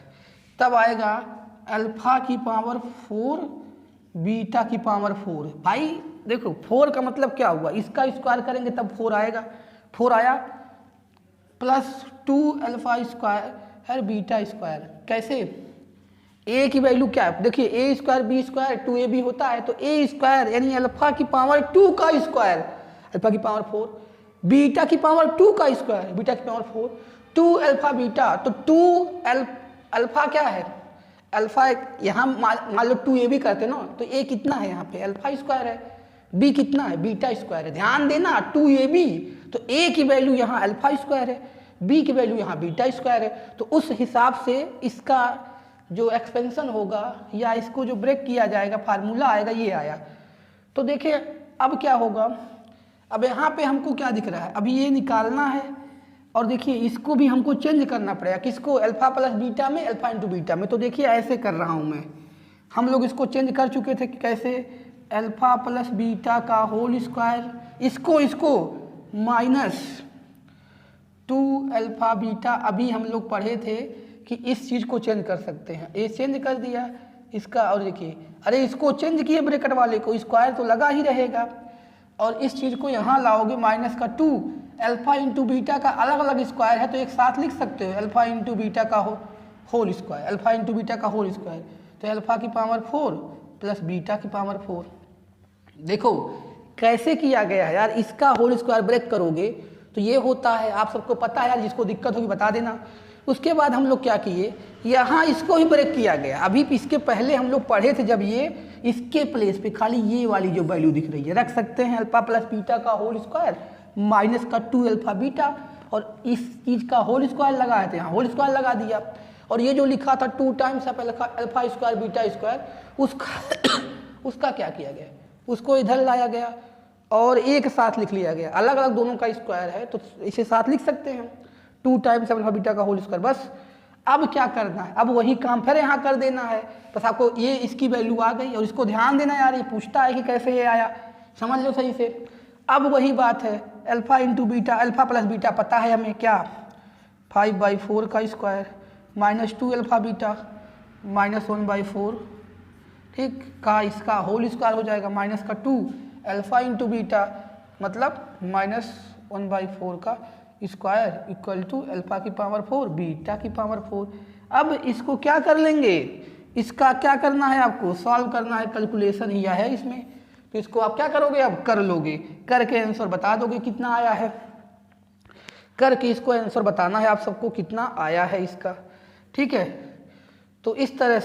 तब आएगा अल्फा की पावर 4 बीटा की पावर 4। भाई देखो 4 का मतलब क्या हुआ, इसका स्क्वायर करेंगे तब 4 आएगा, 4 आया, प्लस 2 अल्फा स्क्वायर है बीटा स्क्वायर। कैसे, ए की वैल्यू क्या है, देखिए ए स्क्वायर बी स्क्वायर 2ab होता है, तो ए स्क्वायर यानी अल्फा की पावर 2 का स्क्वायर, अल्फा की पावर 4, बीटा की पावर 2 का स्क्वायर, बीटा की पावर 4, 2 अल्फा बीटा, तो 2 अल्फा क्या है, अल्फा यहाँ मान लो 2ab करते ना, तो ए कितना है यहाँ पे अल्फा स्क्वायर है, बी कितना है बीटा स्क्वायर है। ध्यान देना 2ab, तो ए की वैल्यू यहाँ अल्फा स्क्वायर है, बी की वैल्यू यहाँ बीटा स्क्वायर है। तो उस हिसाब से इसका जो एक्सपेंशन होगा या इसको जो ब्रेक किया जाएगा फार्मूला आएगा, ये आया। तो देखिए अब क्या होगा, अब यहाँ पे हमको क्या दिख रहा है, अभी ये निकालना है, और देखिए इसको भी हमको चेंज करना पड़ेगा, किसको, अल्फा प्लस बीटा में, अल्फा इंटू बीटा में। तो देखिए ऐसे कर रहा हूँ मैं, हम लोग इसको चेंज कर चुके थे कि कैसे, अल्फा प्लस बीटा का होल स्क्वायर, इसको माइनस 2 अल्फा बीटा। अभी हम लोग पढ़े थे कि इस चीज़ को चेंज कर सकते हैं, ये चेंज कर दिया इसका। और देखिए अरे इसको चेंज किए ब्रैकेट वाले को, स्क्वायर तो लगा ही रहेगा, और इस चीज़ को यहाँ लाओगे माइनस का 2 अल्फा इंटू बीटा का अलग अलग स्क्वायर है तो एक साथ लिख सकते हो, अल्फा इंटू बीटा का whole square, alpha into beta का होल स्क्वायर। तो अल्फा की पावर 4 प्लस बीटा की पावर 4। देखो कैसे किया गया है यार, इसका होल स्क्वायर ब्रेक करोगे तो ये होता है, आप सबको पता है यार, जिसको दिक्कत होगी बता देना। उसके बाद हम लोग क्या किए, यहाँ इसको ही ब्रेक किया गया। अभी इसके पहले हम लोग पढ़े थे जब ये इसके प्लेस पे खाली ये वाली जो वैल्यू दिख रही है रख सकते हैं, अल्फा प्लस बीटा का होल स्क्वायर माइनस का 2 अल्फा बीटा, और इस चीज़ का होल स्क्वायर लगाए थे, यहाँ होल स्क्वायर लगा दिया। और ये जो लिखा था 2 times alpha square beta square, उसका क्या किया गया, उसको इधर लाया गया और एक साथ लिख लिया गया। अलग अलग दोनों का स्क्वायर है तो इसे साथ लिख सकते हैं, 2 टाइम्स अल्फा बीटा का होल स्क्वायर। बस अब क्या करना है, अब वही काम फिर यहाँ कर देना है। बस आपको ये इसकी वैल्यू आ गई, और इसको ध्यान देना यार, ये पूछता है कि कैसे ये आया, समझ लो सही से। अब वही बात है, alpha into beta, alpha plus beta पता है हमें क्या, 5/4 का square minus 2 alpha beta minus 1/4, ठीक का इसका होल स्क्वायर हो जाएगा माइनस का 2 अल्फा इंटू बीटा मतलब माइनस 1/4 का स्क्वायर इक्वल टू अल्फा की पावर 4 बीटा की पावर 4। अब इसको क्या कर लेंगे, इसका क्या करना है, आपको सॉल्व करना है, कैलकुलेशन ही है इसमें। तो इसको आप क्या करोगे, अब कर लोगे, करके आंसर बता दोगे कितना आया है, करके इसको आंसर बताना है आप सबको कितना आया है इसका, ठीक है। तो इस तरह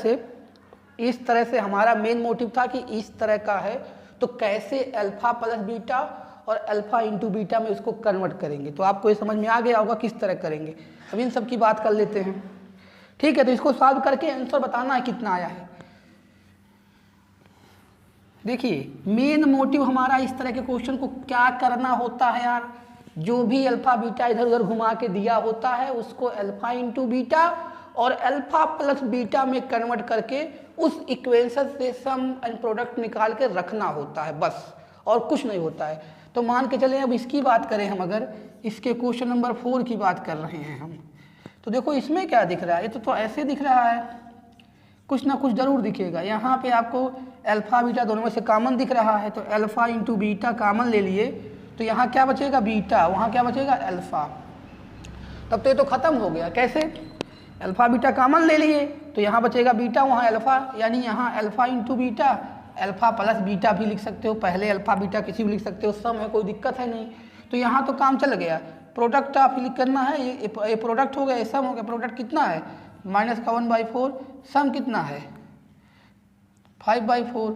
से हमारा मेन मोटिव था कि इस तरह का है तो कैसे अल्फा प्लस बीटा और अल्फा इंटू बीटा में इसको कन्वर्ट करेंगे। तो आपको ये समझ में आ गया होगा किस तरह करेंगे। अब इन सब की बात कर लेते हैं, ठीक है। तो इसको सॉल्व करके आंसर बताना है कितना आया है। देखिए मेन मोटिव हमारा इस तरह के क्वेश्चन को क्या करना होता है यार, जो भी अल्फा बीटा इधर उधर घुमा के दिया होता है उसको अल्फा इंटू बीटा और अल्फा प्लस बीटा में कन्वर्ट करके उस इक्वेशन से सम एंड प्रोडक्ट निकाल के रखना होता है, बस और कुछ नहीं होता है। तो मान के चलें अब इसकी बात करें हम, अगर इसके क्वेश्चन नंबर 4 की बात कर रहे हैं हम, तो देखो इसमें क्या दिख रहा है, ये तो ऐसे दिख रहा है, कुछ ना कुछ जरूर दिखेगा। यहाँ पे आपको अल्फा बीटा दोनों में से कॉमन दिख रहा है, तो अल्फा इंटू बीटा कॉमन ले लिए तो यहाँ क्या बचेगा बीटा, वहाँ क्या बचेगा अल्फा। तब तो ये तो खत्म हो गया। कैसे, अल्फा बीटा कॉमन ले लिए तो यहाँ बचेगा बीटा, वहाँ अल्फा, यानी यहाँ alpha into beta, alpha plus beta भी लिख सकते हो, पहले अल्फा बीटा किसी भी लिख सकते हो, सम है कोई दिक्कत है नहीं। तो यहाँ तो काम चल गया। प्रोडक्ट आप लिख करना है, ये प्रोडक्ट हो गया, ये सम हो गया। प्रोडक्ट कितना है माइनस का 1/4, सम कितना है 5/4,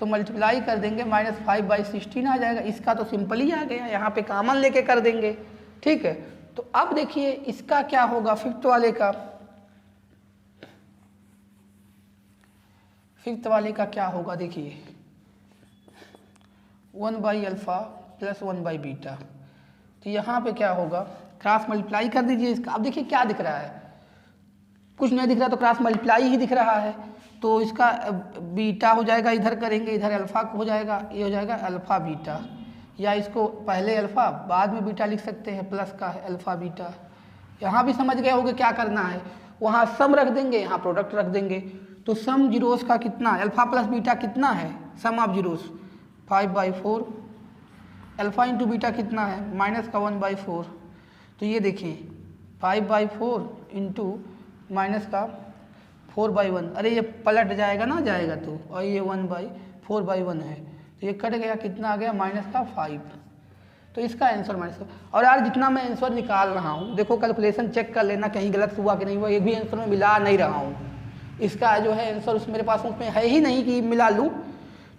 तो मल्टीप्लाई कर देंगे माइनस 5/16 आ जाएगा। इसका तो सिंपल ही आ गया, यहाँ पे कॉमन लेके कर देंगे, ठीक है। तो अब देखिए इसका क्या होगा, फिफ्थ वाले का क्या होगा, देखिए 1/अल्फा प्लस 1/बीटा। तो यहाँ पे क्या होगा, क्रॉस मल्टीप्लाई कर दीजिए इसका। अब देखिए क्या दिख रहा है, कुछ नहीं दिख रहा तो क्रॉस मल्टीप्लाई ही दिख रहा है। तो इसका बीटा हो जाएगा, इधर करेंगे, इधर अल्फा हो जाएगा, ये हो जाएगा अल्फा बीटा, या इसको पहले अल्फा बाद में बीटा लिख सकते हैं, प्लस का है अल्फा बीटा। यहाँ भी समझ गए होंगे क्या करना है, वहाँ सम रख देंगे, यहाँ प्रोडक्ट रख देंगे। तो सम जीरोस का कितना, अल्फा प्लस बीटा कितना है, sum of zeros 5/4, alpha into beta कितना है माइनस का 1/4। तो ये देखिए 5/4 इंटू माइनस का 4/1, अरे ये पलट जाएगा ना, जाएगा तो, और ये 1/4/1 है, तो ये कट गया, कितना आ गया माइनस का 5। तो इसका आंसर माइनस का। और यार जितना मैं आंसर निकाल रहा हूँ, देखो कैलकुलेशन चेक कर लेना कहीं गलत हुआ कि नहीं हुआ, एक भी आंसर में मिला नहीं रहा हूँ। इसका जो है आंसर उस मेरे पास उसमें है ही नहीं कि मिला लूँ,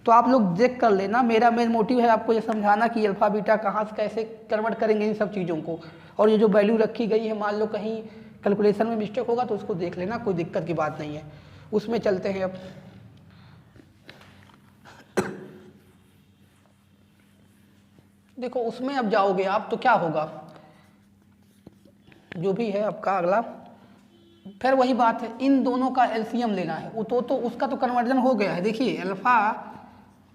तो आप लोग चेक कर लेना। मेरा मेन मोटिव है आपको ये समझाना कि अल्फा बीटा कहाँ से कैसे कन्वर्ट करेंगे इन सब चीज़ों को, और ये जो वैल्यू रखी गई है मान लो कहीं कैलकुलेशन में मिस्टेक होगा तो उसको देख लेना, कोई दिक्कत की बात नहीं है। उसमें चलते हैं अब। देखो उसमें अब जाओगे आप तो क्या होगा, जो भी है आपका अगला, फिर वही बात है, इन दोनों का एलसीएम लेना है। वो तो उसका तो कन्वर्जन हो गया है। देखिए अल्फ़ा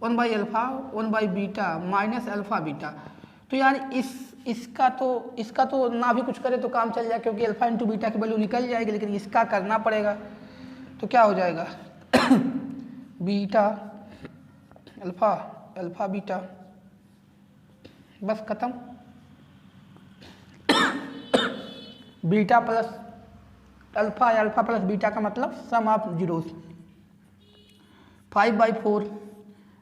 1/अल्फ़ा 1/बीटा माइनस अल्फ़ा बीटा, तो यार इसका तो ना भी कुछ करे तो काम चल जाए, क्योंकि अल्फ़ा इंटू बीटा की वैल्यू निकल जाएगी, लेकिन इसका करना पड़ेगा। तो क्या हो जाएगा बीटा अल्फ़ा अल्फ़ा बीटा, बस खत्म। बीटा प्लस अल्फ़ा या अल्फ़ा प्लस बीटा का मतलब sum of zeros. 5/4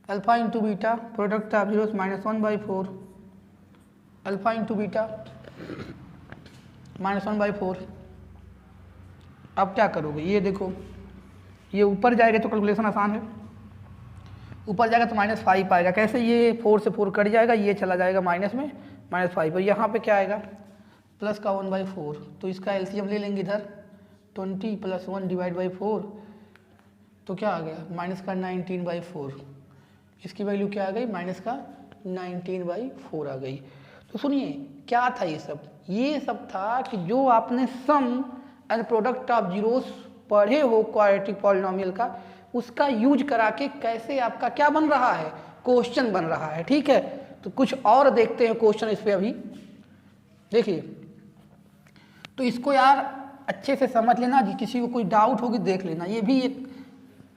alpha into beta product of zeros minus 1/4 alpha into beta minus 1/4। अब क्या करोगे, ये देखो, ये ऊपर जाएगा तो कैलकुलेशन आसान है, ऊपर जाएगा तो -5 आएगा। कैसे, ये 4 से 4 कट जाएगा, ये चला जाएगा माइनस में -5, और यहाँ पे क्या आएगा प्लस का 1/4। तो इसका एलसीएम ले लेंगे इधर, 20 + 1 / 4, तो क्या आ गया माइनस का 19/4। इसकी वैल्यू क्या आ गई, माइनस का 19/4 आ गई। तो सुनिए क्या था ये सब था कि जो आपने सम एंड प्रोडक्ट ऑफ जीरोस पढ़े हो क्वाड्रेटिक पॉलिनोमियल का, उसका यूज करा के कैसे आपका क्या बन रहा है, क्वेश्चन बन रहा है। ठीक है, तो कुछ और देखते हैं क्वेश्चन इस पे अभी। देखिए, तो इसको यार अच्छे से समझ लेना, किसी को कोई डाउट होगी देख लेना। ये भी एक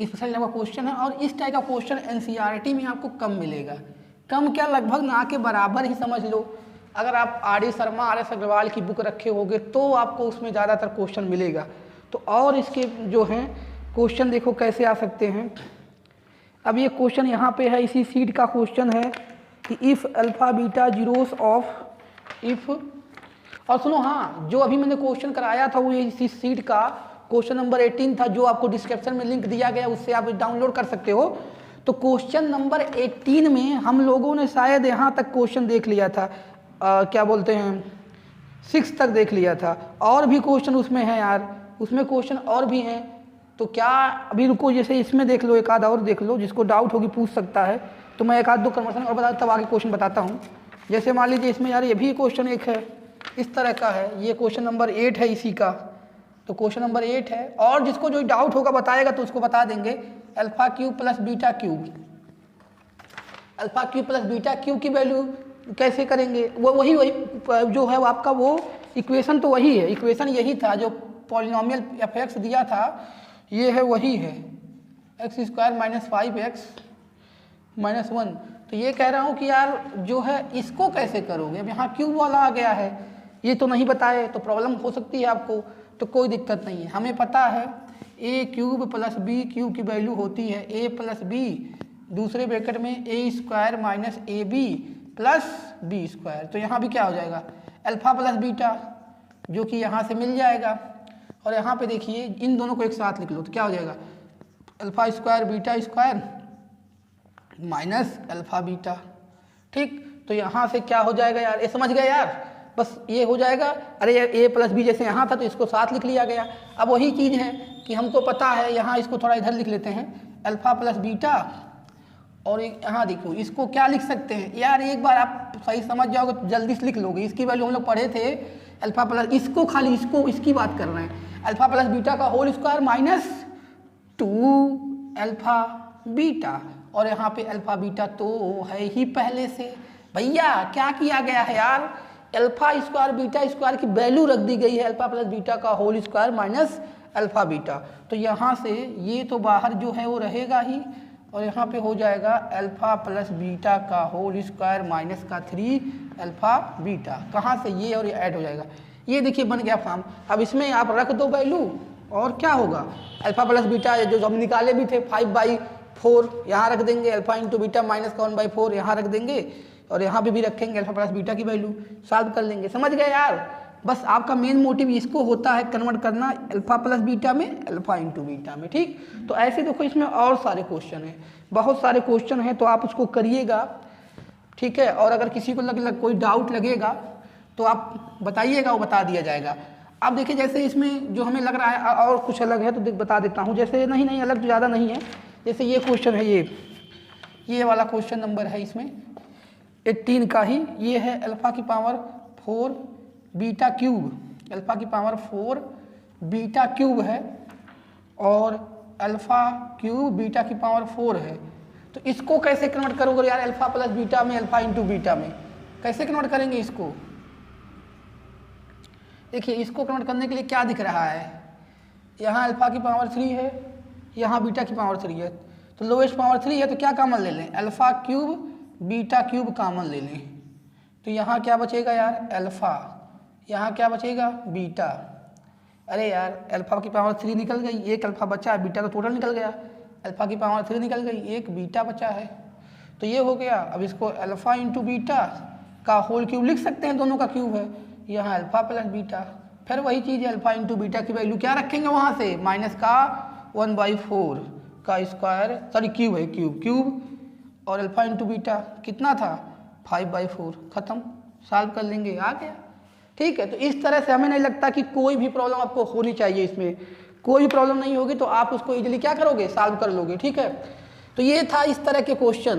स्पेशल लेवल का क्वेश्चन है, और इस टाइप का क्वेश्चन एनसीईआरटी में आपको कम मिलेगा। कम क्या, लगभग ना के बराबर ही समझ लो। अगर आप आर.डी. शर्मा, आर.एस. अग्रवाल की बुक रखे होगे तो आपको उसमें ज़्यादातर क्वेश्चन मिलेगा। तो और इसके जो हैं क्वेश्चन देखो कैसे आ सकते हैं। अब ये क्वेश्चन यहाँ पे है, इसी सीट का क्वेश्चन है कि if alpha beta zeros of if, और सुनो हाँ, जो अभी मैंने क्वेश्चन कराया था वो इसी सीट का क्वेश्चन नंबर 18 था, जो आपको डिस्क्रिप्शन में लिंक दिया गया, उससे आप डाउनलोड कर सकते हो। तो क्वेश्चन नंबर 18 में हम लोगों ने शायद यहाँ तक क्वेश्चन देख लिया था, क्या बोलते हैं 6 तक देख लिया था। और भी क्वेश्चन उसमें है यार, उसमें क्वेश्चन और भी हैं। तो क्या अभी रुको, जैसे इसमें देख लो, एक आध और देख लो, जिसको डाउट होगी पूछ सकता है। तो मैं एक आध दो कन्वर्सन और बता, तब आगे क्वेश्चन बताता हूँ। जैसे मान लीजिए इसमें यार ये भी क्वेश्चन एक है, इस तरह का है, ये क्वेश्चन नंबर 8 है इसी का। तो क्वेश्चन नंबर 8 है, और जिसको जो डाउट होगा बताएगा तो उसको बता देंगे। Alpha cube plus beta cube, alpha cube plus beta cube की वैल्यू कैसे करेंगे, वो वही जो है वो आपका वो इक्वेशन तो वही है, इक्वेशन यही था जो पॉलिनोमियल एफ दिया था, ये है वही है, x² - 5x - 1। तो ये कह रहा हूँ कि यार जो है इसको कैसे करोगे। अब यहाँ क्यूब वाला आ गया है, ये तो नहीं बताए तो प्रॉब्लम हो सकती है आपको। तो कोई दिक्कत नहीं है, हमें पता है a³ + b³ की वैल्यू होती है a + b, दूसरे ब्रैकेट में a² - ab + b²। तो यहाँ भी क्या हो जाएगा अल्फ़ा प्लस बीटा, जो कि यहाँ से मिल जाएगा। और यहाँ पे देखिए इन दोनों को एक साथ लिख लो तो क्या हो जाएगा अल्फ़ा² बीटा² माइनस अल्फ़ा बीटा। ठीक, तो यहाँ से क्या हो जाएगा यार, ये समझ गए यार, बस ये हो जाएगा। अरे a + b जैसे यहाँ था तो इसको साथ लिख लिया गया। अब वही चीज़ है कि हमको पता है, यहाँ इसको थोड़ा इधर लिख लेते हैं, अल्फ़ा प्लस बीटा, और यहाँ देखो इसको क्या लिख सकते हैं यार, एक बार आप सही समझ जाओगे तो जल्दी से लिख लोगे। इसकी वैल्यू हम लोग पढ़े थे अल्फ़ा प्लस, इसको खाली इसकी बात कर रहे हैं, अल्फ़ा प्लस बीटा का whole square minus 2 alpha beta, और यहाँ पे अल्फ़ा बीटा तो है ही पहले से। भैया क्या किया गया है यार, अल्फ़ा² बीटा² की वैल्यू रख दी गई है, अल्फ़ा प्लस बीटा का whole square minus alpha beta. तो यहाँ से ये तो बाहर जो है वो रहेगा ही, और यहाँ पे हो जाएगा अल्फ़ा प्लस बीटा का होल स्क्वायर माइनस का 3 अल्फ़ा बीटा। कहाँ से, ये और ये ऐड हो जाएगा। ये देखिए बन गया फॉर्म। अब इसमें आप रख दो वैल्यू, और क्या होगा अल्फ़ा प्लस बीटा जो हम निकाले भी थे 5/4 यहाँ रख देंगे, अल्फ़ा इंटू बीटा माइनस का 1/4 यहाँ रख देंगे, और यहाँ पे भी रखेंगे अल्फ़ा प्लस बीटा की वैल्यू, सॉल्व कर लेंगे। समझ गए यार, बस आपका मेन मोटिव इसको होता है कन्वर्ट करना अल्फ़ा प्लस बीटा में अल्फ़ा इंटू बीटा में। ठीक, तो ऐसे देखो इसमें और सारे क्वेश्चन हैं, बहुत सारे क्वेश्चन हैं, तो आप उसको करिएगा। ठीक है, और अगर किसी को कोई डाउट लगेगा तो आप बताइएगा, वो बता दिया जाएगा। अब देखिए जैसे इसमें जो हमें लग रहा है और कुछ अलग है तो बता देता हूँ। जैसे नहीं अलग तो ज़्यादा नहीं है, जैसे ये क्वेश्चन है, ये वाला क्वेश्चन नंबर है इसमें 18 का ही, ये है अल्फ़ा की पावर 4 बीटा क्यूब अल्फ़ा की पावर 4 बीटा क्यूब है और अल्फ़ा क्यूब बीटा की पावर 4 है। तो इसको कैसे कन्वर्ट करोगे यार अल्फ़ा प्लस बीटा में, अल्फ़ा इंटू बीटा में कैसे कन्वर्ट करेंगे इसको? देखिए इसको कन्वर्ट करने के लिए क्या दिख रहा है, यहाँ अल्फ़ा की पावर 3 है, यहाँ बीटा की पावर 3 है, तो लोएस्ट पावर 3 है तो क्या कॉमन ले लें, alpha cube beta cube common ले लें। तो यहाँ क्या बचेगा यार अल्फ़ा, यहाँ क्या बचेगा बीटा। अरे यार अल्फ़ा की पावर 3 निकल गई, एक अल्फ़ा बचा है, बीटा तो टोटल निकल गया। अल्फ़ा की पावर 3 निकल गई, एक बीटा बचा है, तो ये हो गया। अब इसको अल्फ़ा इंटू बीटा का होल क्यूब लिख सकते हैं, दोनों का क्यूब है, यहाँ अल्फ़ा प्लस बीटा। फिर वही चीज़ है, अल्फ़ा इंटू बीटा की वैल्यू क्या रखेंगे वहाँ से, माइनस का 1/4 का स्क्वायर, सॉरी क्यूब है, क्यूब और अल्फ़ा इंटू बीटा कितना था 5/4, ख़त्म, सॉल्व कर लेंगे, आ गया। ठीक है, तो इस तरह से हमें नहीं लगता कि कोई भी प्रॉब्लम आपको होनी चाहिए, इसमें कोई भी प्रॉब्लम नहीं होगी तो आप उसको इजीली क्या करोगे, सॉल्व कर लोगे। ठीक है, तो ये था इस तरह के क्वेश्चन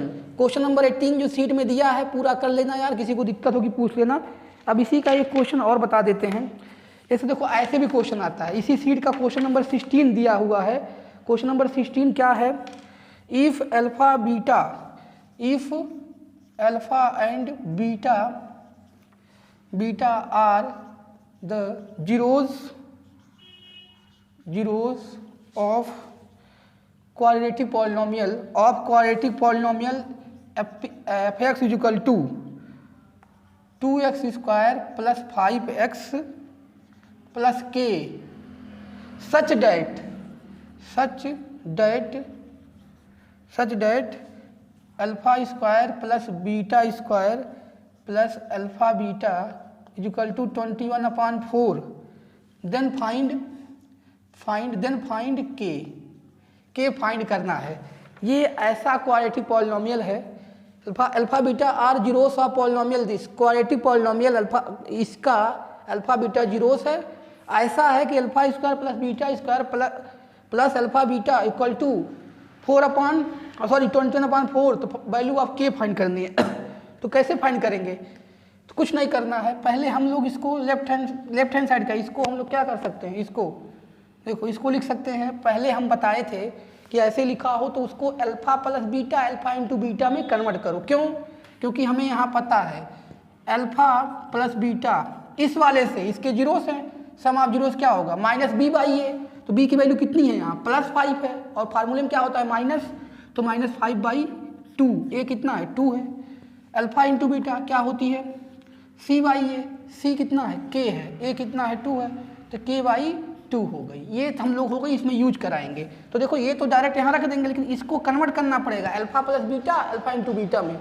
नंबर 18 जो सीट में दिया है पूरा कर लेना यार, किसी को दिक्कत होगी पूछ लेना। अब इसी का एक क्वेश्चन और बता देते हैं। ऐसे देखो ऐसे भी क्वेश्चन आता है, इसी सीट का क्वेश्चन नंबर 16 दिया हुआ है। क्वेश्चन नंबर 16 क्या है, if alpha and beta are the zeros of quadratic polynomial fx is equal to 2x square plus 5x plus k such that alpha square plus beta square plus alpha beta is equal to 21/4, then find k find करना है। ये ऐसा क्वाड्रेटिक पॉलिनोमियल है, alpha beta are zeros of polynomial, this quadratic polynomial alpha, इसका अल्फा बीटा जीरोस है। ऐसा है कि alpha square plus beta square plus alpha beta equal to 21/4, तो वैल्यू ऑफ के फाइंड करनी है। तो कैसे फाइंड करेंगे, तो कुछ नहीं करना है, पहले हम लोग इसको लेफ्ट हैंड साइड का, इसको हम लोग क्या कर सकते हैं, इसको देखो इसको लिख सकते हैं। पहले हम बताए थे कि ऐसे लिखा हो तो उसको alpha plus beta alpha into beta में कन्वर्ट करो। क्यों, क्योंकि हमें यहाँ पता है अल्फा प्लस बीटा इस वाले से, इसके जीरोस हैं, सम ऑफ जीरोस क्या होगा -b/a, तो b की वैल्यू कितनी है यहाँ +5 है, और फार्मूले में क्या होता है माइनस, तो -5/2, a कितना है 2 है। अल्फा इंटू बीटा क्या होती है c/a, c कितना है k है, a कितना है 2 है, तो k/2 हो गई। ये हम लोग हो गई, इसमें यूज कराएंगे। तो देखो ये तो डायरेक्ट यहाँ रख देंगे, लेकिन इसको कन्वर्ट करना पड़ेगा alpha plus beta alpha into beta में।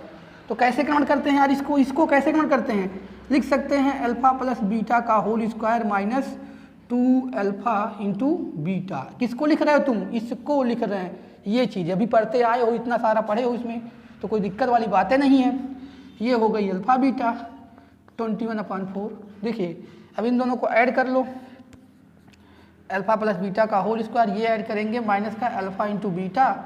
तो कैसे कन्वर्ट करते हैं यार, इसको कैसे कन्वर्ट करते हैं, लिख सकते हैं अल्फा प्लस बीटा का whole square -2 alpha into beta. किसको लिख रहे हो तुम, इसको लिख रहे हैं। ये चीज़ अभी पढ़ते आए हो, इतना सारा पढ़े हो, इसमें तो कोई दिक्कत वाली बातें नहीं है। ये हो गई अल्फा बीटा 21/4। देखिए अब इन दोनों को ऐड कर लो, अल्फा प्लस बीटा का होल स्क्वायर, ये ऐड करेंगे माइनस का अल्फा इंटू बीटा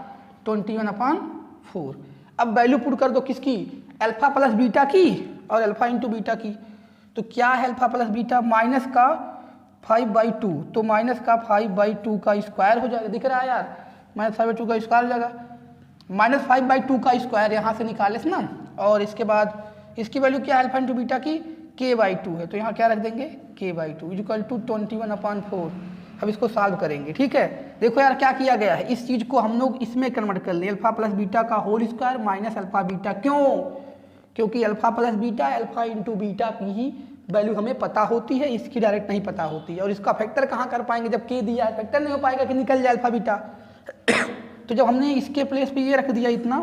21/4। अब वैल्यू पुट कर दो किसकी, अल्फा प्लस बीटा की और अल्फा इंटू बीटा की। तो क्या है अल्फा प्लस बीटा, माइनस का 5/2, तो माइनस का 5/2 का स्क्वायर हो जाएगा, दिख रहा है यार, -5/2 का स्क्वायर हो जाएगा, -5/2 का स्क्वायर यहाँ से निकाले ना। और इसके बाद इसकी वैल्यू क्या है अल्फा इंटू बीटा की, k/2 है, तो यहाँ क्या रख देंगे k/2 इक्वल टू 21/4। अब इसको सॉल्व करेंगे। ठीक है, देखो यार क्या किया गया है, इस चीज़ को हम लोग इसमें कन्वर्ट कर लें, अल्फा प्लस बीटा का whole square minus alpha beta. क्यों, क्योंकि alpha plus beta alpha into beta की ही वैल्यू हमें पता होती है, इसकी डायरेक्ट नहीं पता होती है। और इसका फैक्टर कहाँ कर पाएंगे, जब के दिया है फैक्टर नहीं हो पाएगा कि निकल जाए अल्फा बीटा। तो जब हमने इसके प्लेस पे ये रख दिया इतना,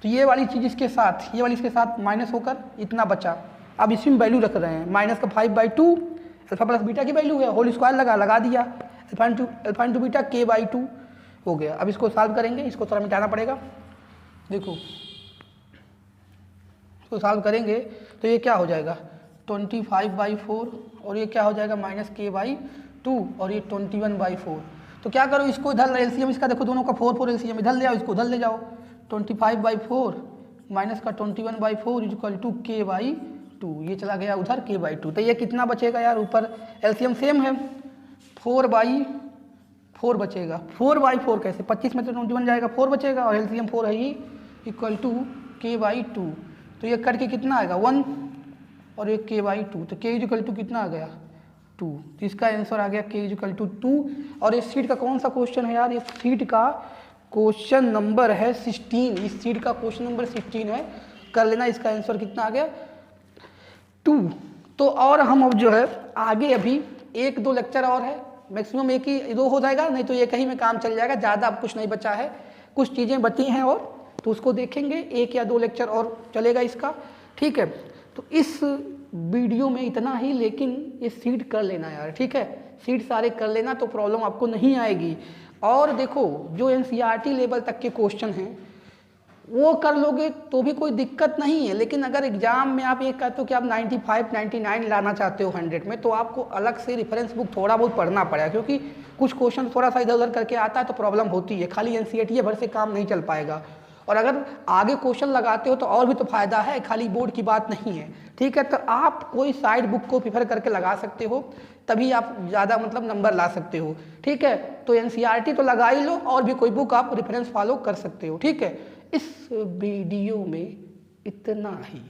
तो ये वाली चीज़ इसके साथ, ये वाली इसके साथ माइनस होकर इतना बचा। अब इसमें वैल्यू रख रहे हैं, माइनस का 5/2 अल्फा प्लस बीटा की वैल्यू है, होल स्क्वायर लगा दिया, अल्फा इंटू बीटा k/2 हो गया। अब इसको सॉल्व करेंगे, इसको थोड़ा मिटाना पड़ेगा। देखो इसको सॉल्व करेंगे तो ये क्या हो जाएगा 25/4, और ये क्या हो जाएगा -k/2, और ये 21/4। तो क्या करो, इसको इधर एलसीएम इसका देखो, दोनों का 4 एलसीएम इधर ले आओ, इसको उधर ले जाओ। 25/4 माइनस का 21/4 इक्वल टू k/2 2, ये चला गया उधर k/2, तो ये कितना बचेगा यार, ऊपर एलसीएम सेम है, 4/4 बचेगा। 4/4 कैसे, 25 में तो 20 बन जाएगा, 4 बचेगा और एलसीएम 4 है ही, इक्वल टू k/2, तो ये करके कितना आएगा 1 और ये k/2, तो k इक्वल टू कितना आ गया 2, तो इसका आंसर आ गया k इक्वल टू 2। और इस सीट का कौन सा क्वेश्चन है यार, इस सीट का क्वेश्चन नंबर है 16, इस सीट का क्वेश्चन नंबर 16 है, कर लेना, इसका आंसर कितना आ गया 2। तो और हम अब जो है आगे अभी 1-2 लेक्चर और है, मैक्सिमम 1 ही 2 हो जाएगा, नहीं तो 1 ही में काम चल जाएगा, ज़्यादा अब कुछ नहीं बचा है, कुछ चीज़ें बची हैं और तो उसको देखेंगे, 1 या 2 लेक्चर और चलेगा इसका, ठीक है। तो इस वीडियो में इतना ही, लेकिन ये सीट कर लेना यार, ठीक है, सीट सारे कर लेना तो प्रॉब्लम आपको नहीं आएगी। और देखो जो एनसीईआरटी लेवल तक के क्वेश्चन हैं वो कर लोगे तो भी कोई दिक्कत नहीं है, लेकिन अगर एग्जाम में आप ये कहते हो कि आप 95 99 लाना चाहते हो 100 में, तो आपको अलग से रेफरेंस बुक थोड़ा बहुत पढ़ना पड़ेगा, क्योंकि कुछ क्वेश्चन थोड़ा सा इधर उधर करके आता है तो प्रॉब्लम होती है, खाली एनसीईआरटी भर से काम नहीं चल पाएगा। और अगर आगे क्वेश्चन लगाते हो तो और भी तो फायदा है, खाली बोर्ड की बात नहीं है, ठीक है। तो आप कोई साइड बुक को प्रिफर करके लगा सकते हो, तभी आप ज़्यादा मतलब नंबर ला सकते हो, ठीक है। तो एनसीईआरटी तो लगा ही लो, और भी कोई बुक आप रेफरेंस फॉलो कर सकते हो, ठीक है। इस वीडियो में इतना ही।